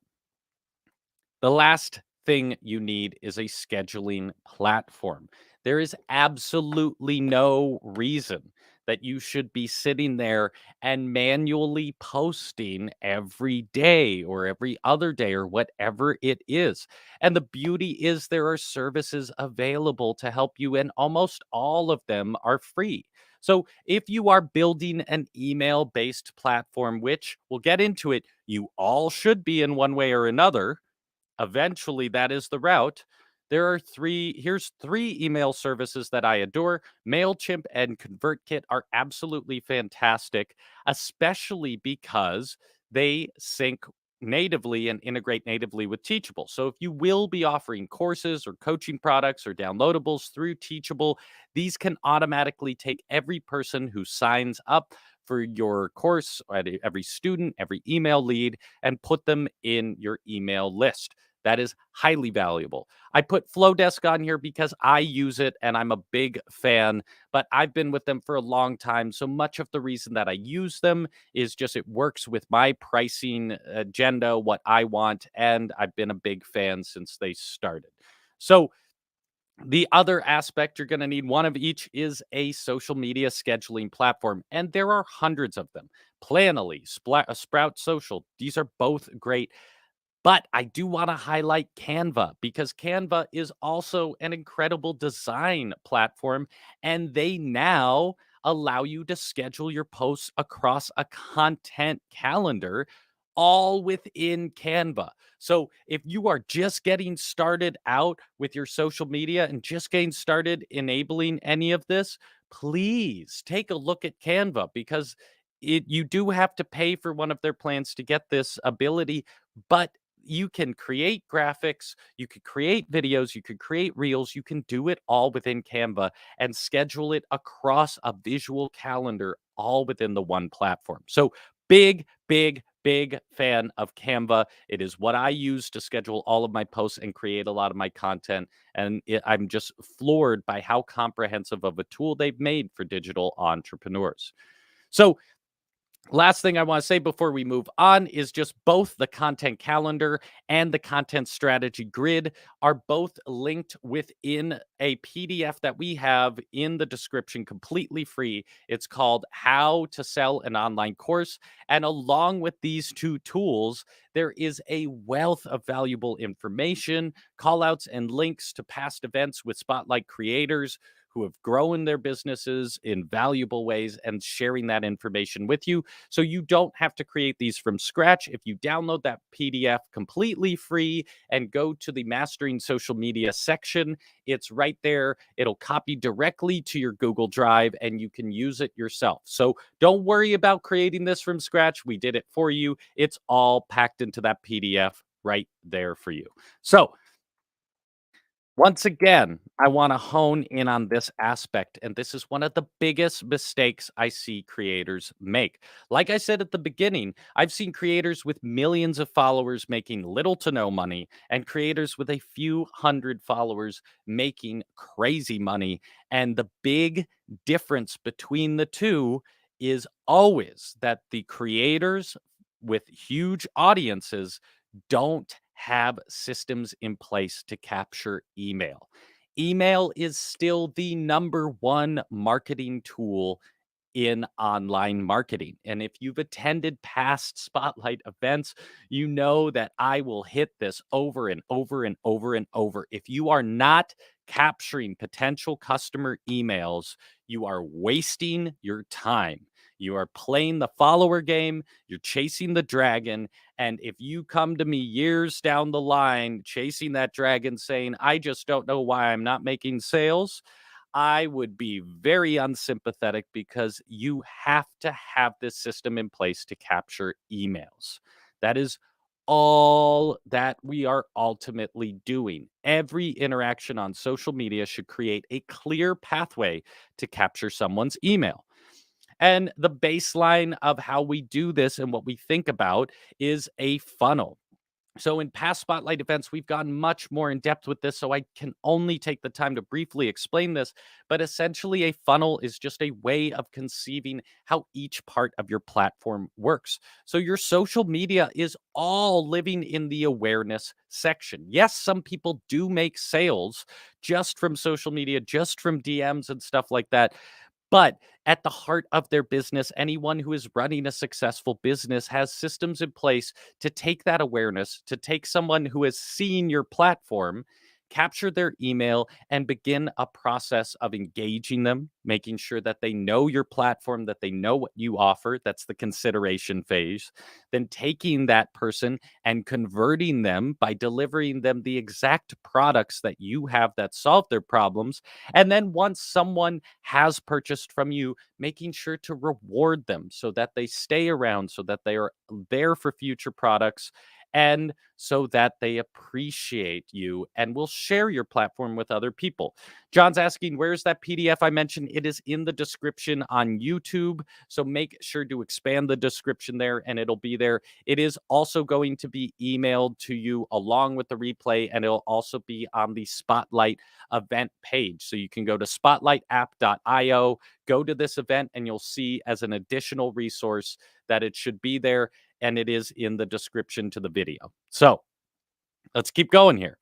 the last thing you need is a scheduling platform. There is absolutely no reason that you should be sitting there and manually posting every day or every other day or whatever it is. And the beauty is there are services available to help you, and almost all of them are free. So if you are building an email based platform, which we'll get into it, you all should be in one way or another. Eventually, that is the route. Here's three email services that I adore. MailChimp and ConvertKit are absolutely fantastic, especially because they sync natively and integrate natively with Teachable. So if you will be offering courses or coaching products or downloadables through Teachable, these can automatically take every person who signs up for your course, every student, every email lead, and put them in your email list. That is highly valuable. I put Flowdesk on here because I use it and I'm a big fan, but I've been with them for a long time. So much of the reason that I use them is just it works with my pricing agenda, what I want, and I've been a big fan since they started. So, the other aspect you're going to need one of each is a social media scheduling platform, and there are hundreds of them. Planoly, Sprout Social, these are both great. But I do want to highlight Canva because Canva is also an incredible design platform, and they now allow you to schedule your posts across a content calendar all within Canva. So if you are just getting started out with your social media and just getting started enabling any of this, please take a look at Canva because you do have to pay for one of their plans to get this ability, but you can create graphics, you could create videos, you could create reels, you can do it all within Canva and schedule it across a visual calendar all within the one platform. So big fan of Canva. It is what I use to schedule all of my posts and create a lot of my content. And I'm just floored by how comprehensive of a tool they've made for digital entrepreneurs. So, last thing I want to say before we move on is just both the content calendar and the content strategy grid are both linked within a PDF that we have in the description, completely free. It's called How to Sell an Online Course. And along with these two tools, there is a wealth of valuable information, callouts, and links to past events with Spotlight creators who have grown their businesses in valuable ways and sharing that information with you. So you don't have to create these from scratch. If you download that PDF completely free and go to the Mastering Social Media section, it's right there. It'll copy directly to your Google Drive and you can use it yourself. So don't worry about creating this from scratch. We did it for you. It's all packed into that PDF right there for you. So, once again, I want to hone in on this aspect, and this is one of the biggest mistakes I see creators make. Like I said at the beginning, I've seen creators with millions of followers making little to no money, and creators with a few hundred followers making crazy money. And the big difference between the two is always that the creators with huge audiences don't have systems in place to capture email. Email is still the number one marketing tool in online marketing. And if you've attended past Spotlight events, you know that I will hit this over and over and over and over. If you are not capturing potential customer emails, you are wasting your time. You are playing the follower game, you're chasing the dragon. And if you come to me years down the line chasing that dragon saying, I just don't know why I'm not making sales, I would be very unsympathetic because you have to have this system in place to capture emails. That is all that we are ultimately doing. Every interaction on social media should create a clear pathway to capture someone's email. And the baseline of how we do this and what we think about is a funnel. So, in past Spotlight events, we've gone much more in depth with this. So, I can only take the time to briefly explain this. But essentially, a funnel is just a way of conceiving how each part of your platform works. So, your social media is all living in the awareness section. Yes, some people do make sales just from social media, just from DMs and stuff like that. But at the heart of their business, anyone who is running a successful business has systems in place to take that awareness, to take someone who has seen your platform, capture their email, and begin a process of engaging them, making sure that they know your platform, that they know what you offer. That's the consideration phase. Then taking that person and converting them by delivering them the exact products that you have that solve their problems. And then once someone has purchased from you, making sure to reward them so that they stay around, so that they are there for future products, and so that they appreciate you and will share your platform with other people. John's asking, where's that PDF I mentioned? It is in the description on YouTube. So make sure to expand the description there and it'll be there. It is also going to be emailed to you along with the replay, and it'll also be on the Spotlight event page. So you can go to spotlightapp.io, go to this event, and you'll see as an additional resource that it should be there, and it is in the description to the video. So let's keep going here.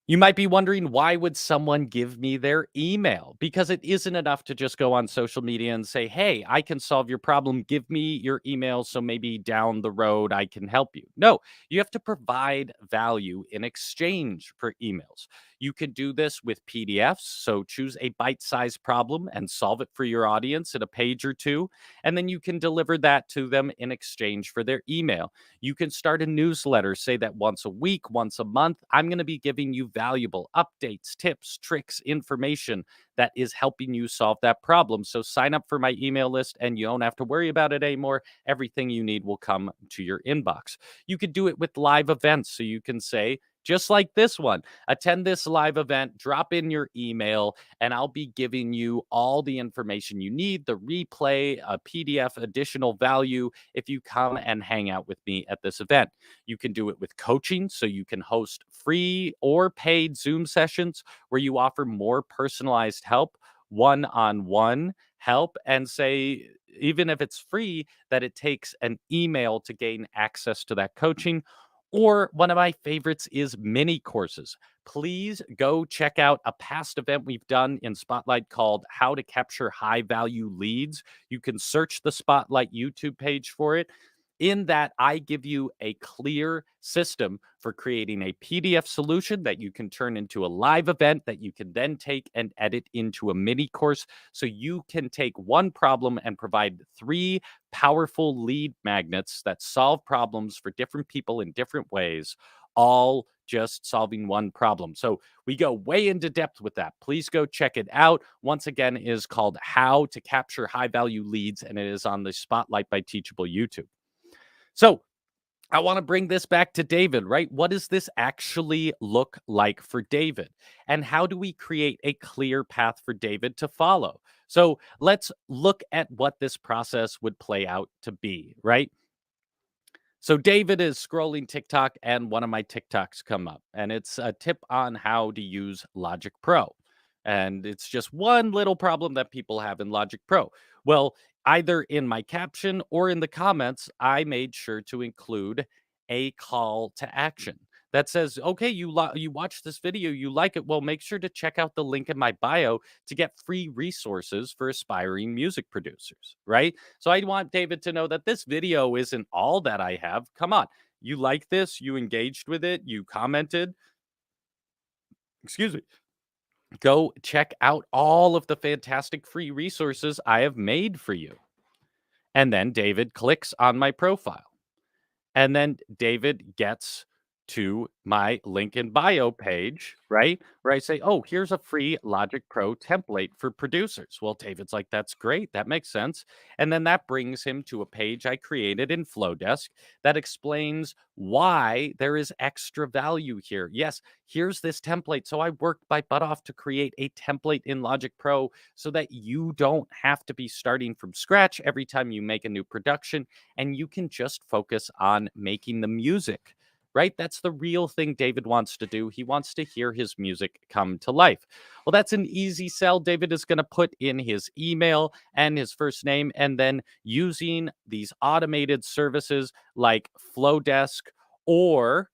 You might be wondering, why would someone give me their email? Because it isn't enough to just go on social media and say, hey, I can solve your problem. Give me your email so maybe down the road I can help you. No, you have to provide value in exchange for emails. You can do this with PDFs. So choose a bite sized problem and solve it for your audience in a page or two. And then you can deliver that to them in exchange for their email. You can start a newsletter, say that once a week, once a month, I'm going to be giving you valuable updates, tips, tricks, information that is helping you solve that problem. So sign up for my email list and you don't have to worry about it anymore. Everything you need will come to your inbox. You could do it with live events. So you can say, just like this one, attend this live event, drop in your email, and I'll be giving you all the information you need, the replay, a PDF, additional value if you come and hang out with me at this event. You can do it with coaching, so you can host free or paid Zoom sessions where you offer more personalized help, one-on-one help, and say, even if it's free, that it takes an email to gain access to that coaching. Or one of my favorites is mini courses. Please go check out a past event we've done in Spotlight called How to Capture High Value Leads. You can search the Spotlight YouTube page for it. In that, I give you a clear system for creating a PDF solution that you can turn into a live event that you can then take and edit into a mini course. So you can take one problem and provide three powerful lead magnets that solve problems for different people in different ways, all just solving one problem. So we go way into depth with that. Please go check it out. Once again, it is called How to Capture High Value Leads, and it is on the Spotlight by Teachable YouTube. So I want to bring this back to David, right? What does this actually look like for David? And how do we create a clear path for David to follow? So let's look at what this process would play out to be, right? So David is scrolling TikTok and one of my TikToks come up and it's a tip on how to use Logic Pro. And it's just one little problem that people have in Logic Pro. Well, either in my caption or in the comments, I made sure to include a call to action that says, okay, you watch this video, you like it. Well, make sure to check out the link in my bio to get free resources for aspiring music producers, right? So I want David to know that this video isn't all that I have. Come on. You like this, you engaged with it, you commented. Excuse me. Go check out all of the fantastic free resources I have made for you. And then David clicks on my profile. And then David gets to my link in bio page, right? Where I say, oh, here's a free Logic Pro template for producers. Well, David's like, that's great. That makes sense. And then that brings him to a page I created in Flowdesk that explains why there is extra value here. Yes, here's this template. So I worked my butt off to create a template in Logic Pro so that you don't have to be starting from scratch every time you make a new production and you can just focus on making the music, right? That's the real thing David wants to do. He wants to hear his music come to life. Well, that's an easy sell. David is going to put in his email and his first name, and then using these automated services like Flowdesk or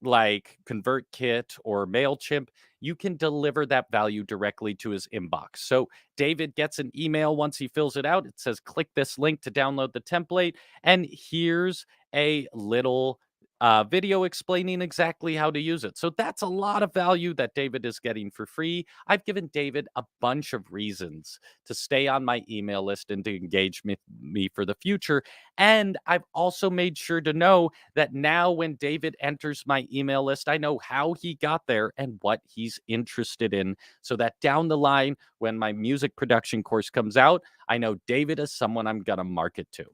like ConvertKit or MailChimp, you can deliver that value directly to his inbox. So David gets an email once he fills it out. It says, click this link to download the template. And here's a little video explaining exactly how to use it. So that's a lot of value that David is getting for free. I've given David a bunch of reasons to stay on my email list and to engage me for the future. And I've also made sure to know that now when David enters my email list, I know how he got there and what he's interested in. So that down the line, when my music production course comes out, I know David is someone I'm going to market to.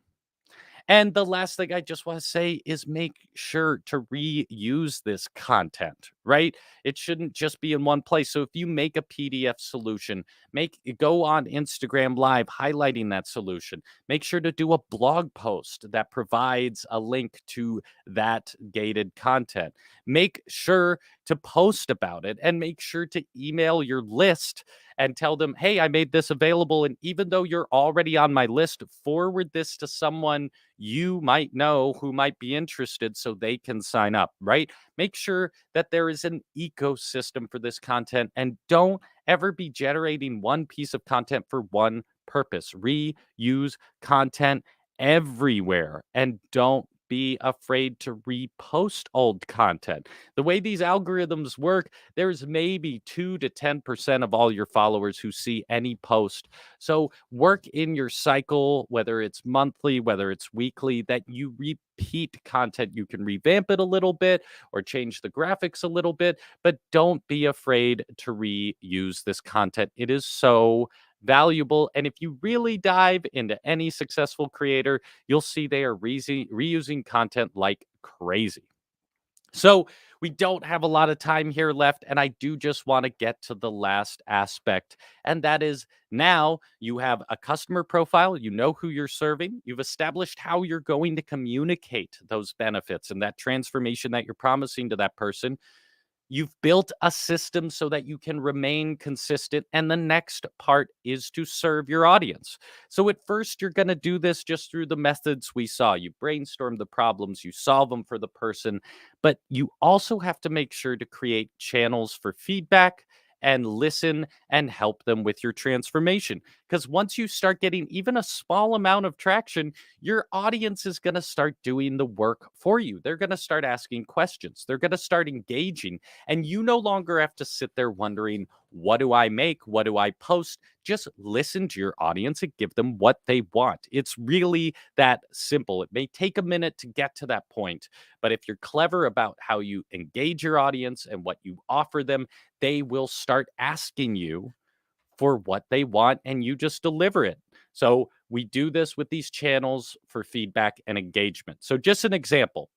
And the last thing I just want to say is make sure to reuse this content, right? It shouldn't just be in one place. So if you make a PDF solution, go on Instagram Live highlighting that solution. Make sure to do a blog post that provides a link to that gated content. Make sure to post about it and make sure to email your list and tell them, hey, I made this available. And even though you're already on my list, forward this to someone you might know who might be interested so they can sign up, right? Make sure that there is an ecosystem for this content and don't ever be generating one piece of content for one purpose. Reuse content everywhere and don't be afraid to repost old content. The way these algorithms work, there's maybe 2 to 10% of all your followers who see any post. So work in your cycle, whether it's monthly, whether it's weekly, that you repeat content. You can revamp it a little bit or change the graphics a little bit, but don't be afraid to reuse this content. It is so valuable. And if you really dive into any successful creator, you'll see they are reusing content like crazy. So we don't have a lot of time here left, and I do just want to get to the last aspect, and that is now you have a customer profile, you know who you're serving, you've established how you're going to communicate those benefits and that transformation that you're promising to that person. You've built a system so that you can remain consistent. And the next part is to serve your audience. So, at first, you're going to do this just through the methods we saw. You brainstorm the problems, you solve them for the person, but you also have to make sure to create channels for feedback and listen and help them with your transformation. Because once you start getting even a small amount of traction, your audience is going to start doing the work for you. They're going to start asking questions, they're going to start engaging, and you no longer have to sit there wondering, what do I make? What do I post? Just listen to your audience and give them what they want. It's really that simple. It may take a minute to get to that point, but if you're clever about how you engage your audience and what you offer them, they will start asking you for what they want and you just deliver it. So we do this with these channels for feedback and engagement. So just an example,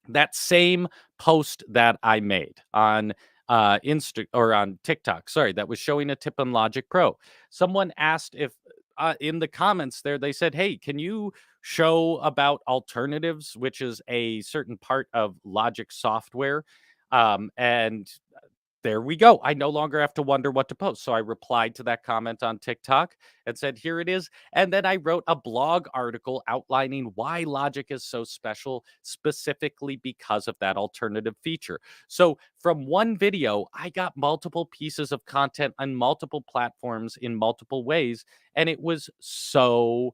that same post that I made on Insta or on TikTok, sorry, that was showing a tip on Logic Pro. Someone asked if in the comments there, they said, hey, can you show about alternatives, which is a certain part of Logic software? And there we go. I no longer have to wonder what to post. So I replied to that comment on TikTok and said, here it is. And then I wrote a blog article outlining why Logic is so special, specifically because of that alternative feature. So from one video, I got multiple pieces of content on multiple platforms in multiple ways. And it was so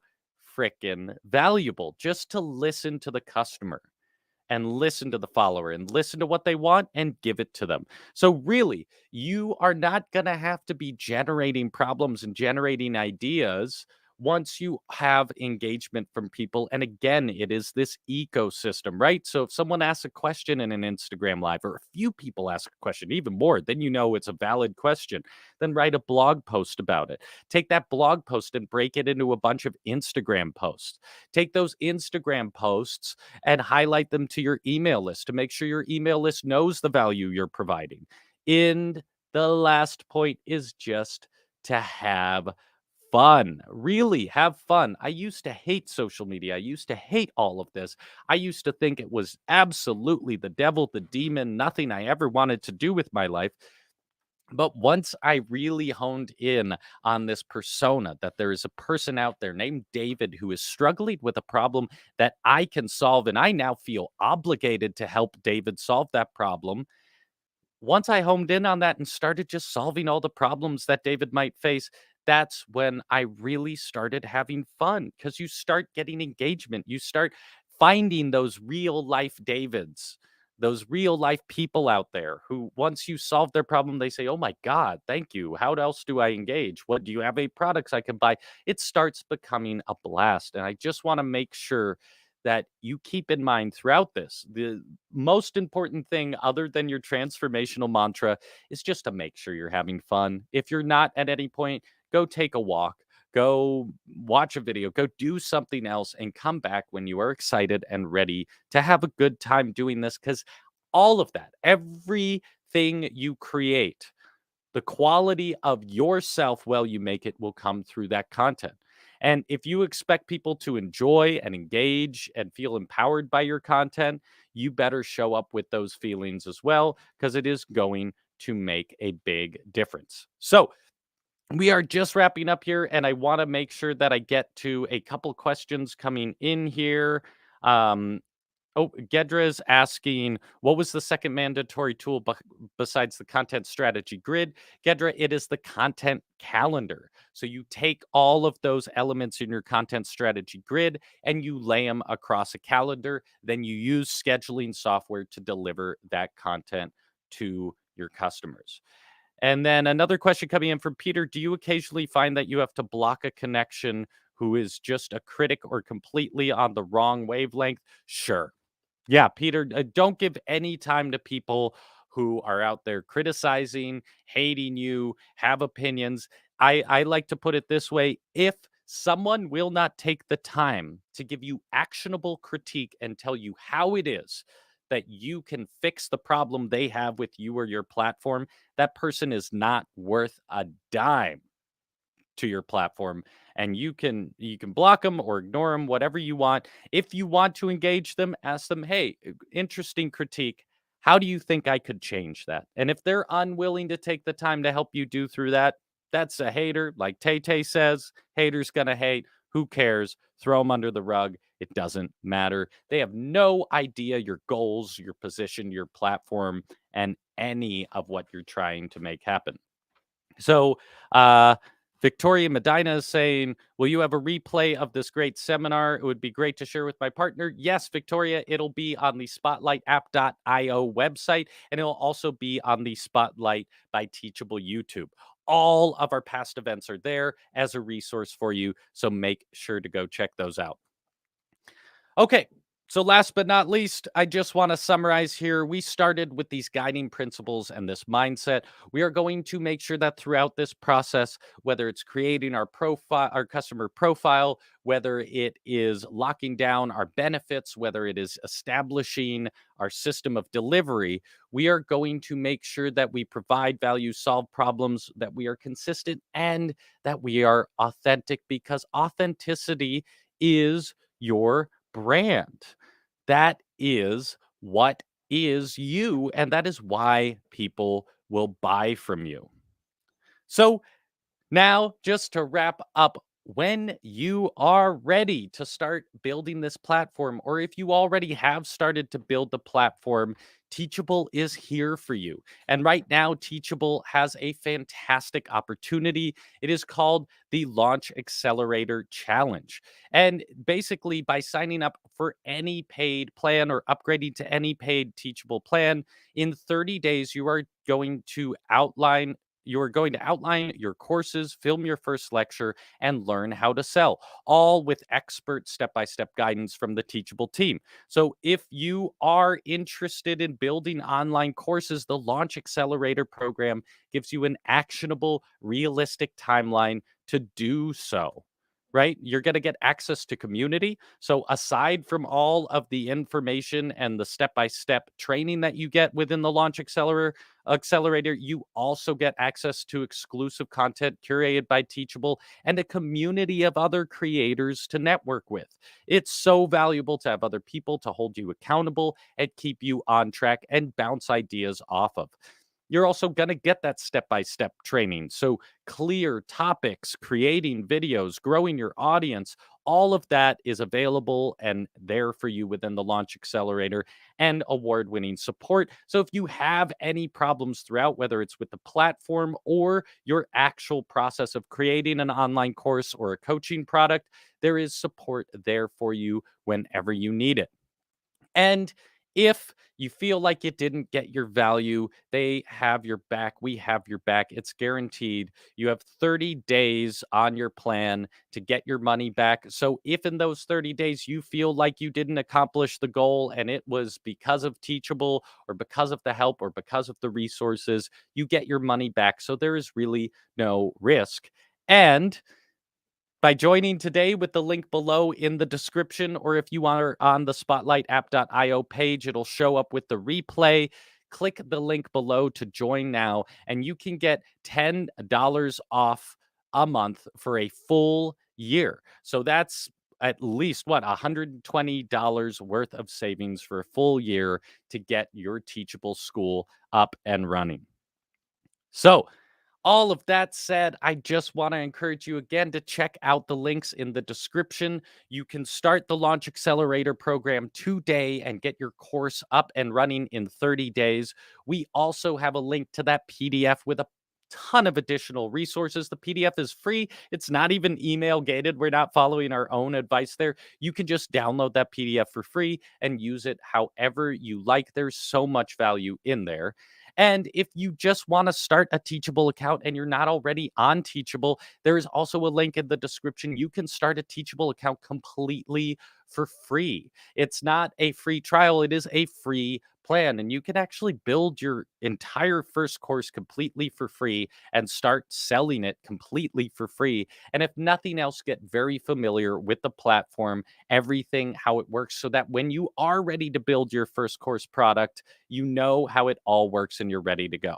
freaking valuable just to listen to the customer and listen to the follower and listen to what they want and give it to them. So, really, you are not going to have to be generating problems and generating ideas once you have engagement from people. And again, it is this ecosystem, right? So, if someone asks a question in an Instagram live, or a few people ask a question, even more, then you know it's a valid question. Then write a blog post about it. Take that blog post and break it into a bunch of Instagram posts. Take those Instagram posts and highlight them to your email list to make sure your email list knows the value you're providing. And the last point is just to have fun. Really have fun. I used to hate social media. I used to hate all of this. I used to think it was absolutely the devil, the demon, nothing I ever wanted to do with my life. But once I really honed in on this persona, that there is a person out there named David who is struggling with a problem that I can solve, and I now feel obligated to help David solve that problem. once I homed in on that and started just solving all the problems that David might face, that's when I really started having fun because you start getting engagement. You start finding those real life Davids, those real life people out there who, once you solve their problem, they say, "Oh my God, thank you. How else do I engage? What do you have? Any products I can buy?" It starts becoming a blast. And I just want to make sure that you keep in mind throughout this the most important thing, other than your transformational mantra, is just to make sure you're having fun. If you're not at any point, go take a walk, go watch a video, go do something else, and come back when you are excited and ready to have a good time doing this. Because all of that, everything you create, the quality of yourself while you make it will come through that content. And if you expect people to enjoy and engage and feel empowered by your content, you better show up with those feelings as well, because it is going to make a big difference. So, we are just wrapping up here, and I want to make sure that I get to a couple questions coming in here. Um, Oh, Gedra is asking, what was the second mandatory tool besides the content strategy grid? Gedra, it is the content calendar. So you take all of those elements in your content strategy grid and you lay them across a calendar. Then you use scheduling software to deliver that content to your customers. And then another question coming in from Peter: do you occasionally find that you have to block a connection who is just a critic or completely on the wrong wavelength? Sure. Yeah, Peter, don't give any time to people who are out there criticizing, hating you, have opinions. I like to put it this way: if someone will not take the time to give you actionable critique and tell you how it is that you can fix the problem they have with you or your platform, that person is not worth a dime to your platform. And you can block them or ignore them, whatever you want. If you want to engage them, ask them, "Hey, interesting critique, how do you think I could change that?" And if they're unwilling to take the time to help you do through that, that's a hater. Like Tay Tay says, haters gonna hate. Who cares? Throw them under the rug. It doesn't matter. They have no idea your goals, your position, your platform, and any of what you're trying to make happen. So, uh, Victoria Medina is saying, will you have a replay of this great seminar? It would be great to share with my partner. Yes, Victoria, it'll be on the spotlightapp.io website, and it'll also be on the Spotlight by Teachable YouTube. All of our past events are there as a resource for you, so make sure to go check those out. Okay. So, last but not least, I just want to summarize here. We started with these guiding principles and this mindset. We are going to make sure that throughout this process, whether it's creating our profile, our customer profile, whether it is locking down our benefits, whether it is establishing our system of delivery, we are going to make sure that we provide value, solve problems, that we are consistent, and that we are authentic, because authenticity is your brand. That is what is you, and that is why people will buy from you. So, now, just to wrap up, when you are ready to start building this platform, or if you already have started to build the platform, Teachable is here for you. And right now, Teachable has a fantastic opportunity. It is called the Launch Accelerator Challenge. And basically, by signing up for any paid plan or upgrading to any paid Teachable plan, in 30 days, you are going to outline your courses, film your first lecture, and learn how to sell, all with expert step by step guidance from the Teachable team. So, if you are interested in building online courses, the Launch Accelerator program gives you an actionable, realistic timeline to do so. Right? You're going to get access to community. So, aside from all of the information and the step by step training that you get within the Launch Accelerator, you also get access to exclusive content curated by Teachable and a community of other creators to network with. It's so valuable to have other people to hold you accountable and keep you on track and bounce ideas off of. you're also going to get that step by step training. So, clear topics, creating videos, growing your audience, all of that is available and there for you within the Launch Accelerator and award winning support. So, if you have any problems throughout, whether it's with the platform or your actual process of creating an online course or a coaching product, there is support there for you whenever you need it. And if you feel like it didn't get your value, they have your back. We have your back. It's guaranteed. You have 30 days on your plan to get your money back. So if in those 30 days you feel like you didn't accomplish the goal and it was because of Teachable or because of the help or because of the resources, you get your money back. So there is really no risk. And by joining today with the link below in the description, or if you are on the spotlightapp.io page, it'll show up with the replay. Click the link below to join now, and you can get $10 off a month for a full year. So that's at least what $120 worth of savings for a full year to get your Teachable school up and running. So, all of that said, I just want to encourage you again to check out the links in the description. You can start the Launch Accelerator program today and get your course up and running in 30 days. We also have a link to that PDF with a ton of additional resources. The PDF is free. It's not even email gated. We're not following our own advice there. You can just download that PDF for free and use it however you like. There's so much value in there. And if you just want to start a Teachable account and you're not already on Teachable, there is also a link in the description. You can start a Teachable account completely for free. It's not a free trial, it is a free plan. And you can actually build your entire first course completely for free and start selling it completely for free. And if nothing else, get very familiar with the platform, everything, how it works, so that when you are ready to build your first course product, you know how it all works and you're ready to go.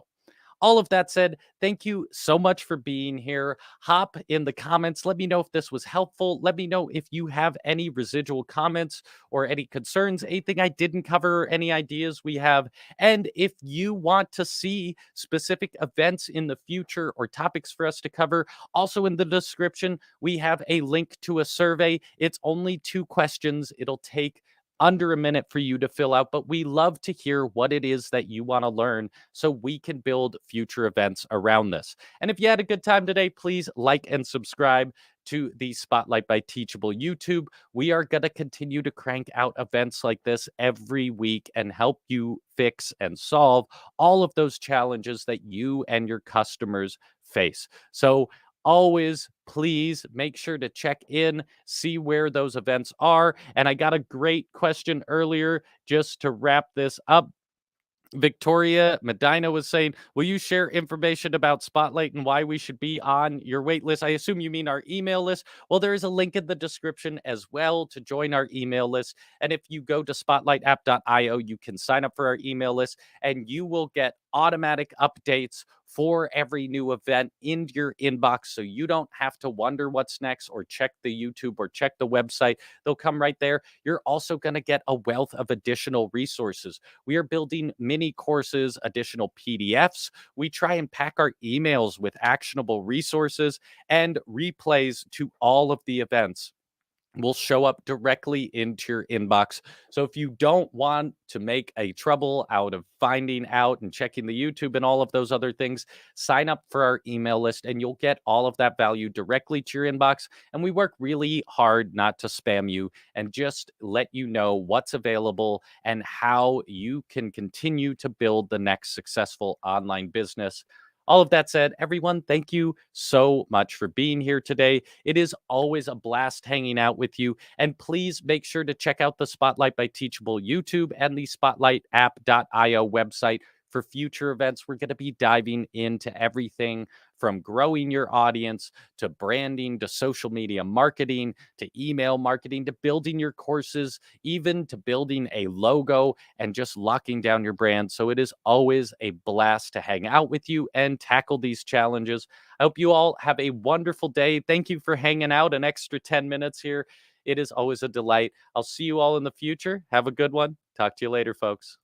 All of that said, thank you so much for being here. Hop in the comments. Let me know if this was helpful. Let me know if you have any residual comments or any concerns, anything I didn't cover, any ideas we have. And if you want to see specific events in the future or topics for us to cover, also in the description, we have a link to a survey. It's only 2 questions. It'll take under a minute for you to fill out, but we love to hear what it is that you want to learn so we can build future events around this. And if you had a good time today, please like and subscribe to the Spotlight by Teachable YouTube. We are going to continue to crank out events like this every week and help you fix and solve all of those challenges that you and your customers face. So, always please make sure to check in, see where those events are. And I got a great question earlier just to wrap this up. Victoria Medina was saying, will you share information about Spotlight and why we should be on your wait list? I assume you mean our email list. Well, there is a link in the description as well to join our email list. And if you go to spotlightapp.io, you can sign up for our email list and you will get automatic updates for every new event into your inbox. So you don't have to wonder what's next or check the YouTube or check the website. They'll come right there. You're also going to get a wealth of additional resources. We are building mini courses, additional PDFs. We try and pack our emails with actionable resources and replays to all of the events will show up directly into your inbox. So if you don't want to make a trouble out of finding out and checking the YouTube and all of those other things, sign up for our email list and you'll get all of that value directly to your inbox. And we work really hard not to spam you and just let you know what's available and how you can continue to build the next successful online business. All of that said, everyone, thank you so much for being here today. It is always a blast hanging out with you. And please make sure to check out the Spotlight by Teachable YouTube and the spotlightapp.io website for future events. We're going to be diving into everything from growing your audience to branding to social media marketing to email marketing to building your courses, even to building a logo and just locking down your brand. So it is always a blast to hang out with you and tackle these challenges. I hope you all have a wonderful day. Thank you for hanging out an extra 10 minutes here. It is always a delight. I'll see you all in the future. Have a good one. Talk to you later, folks.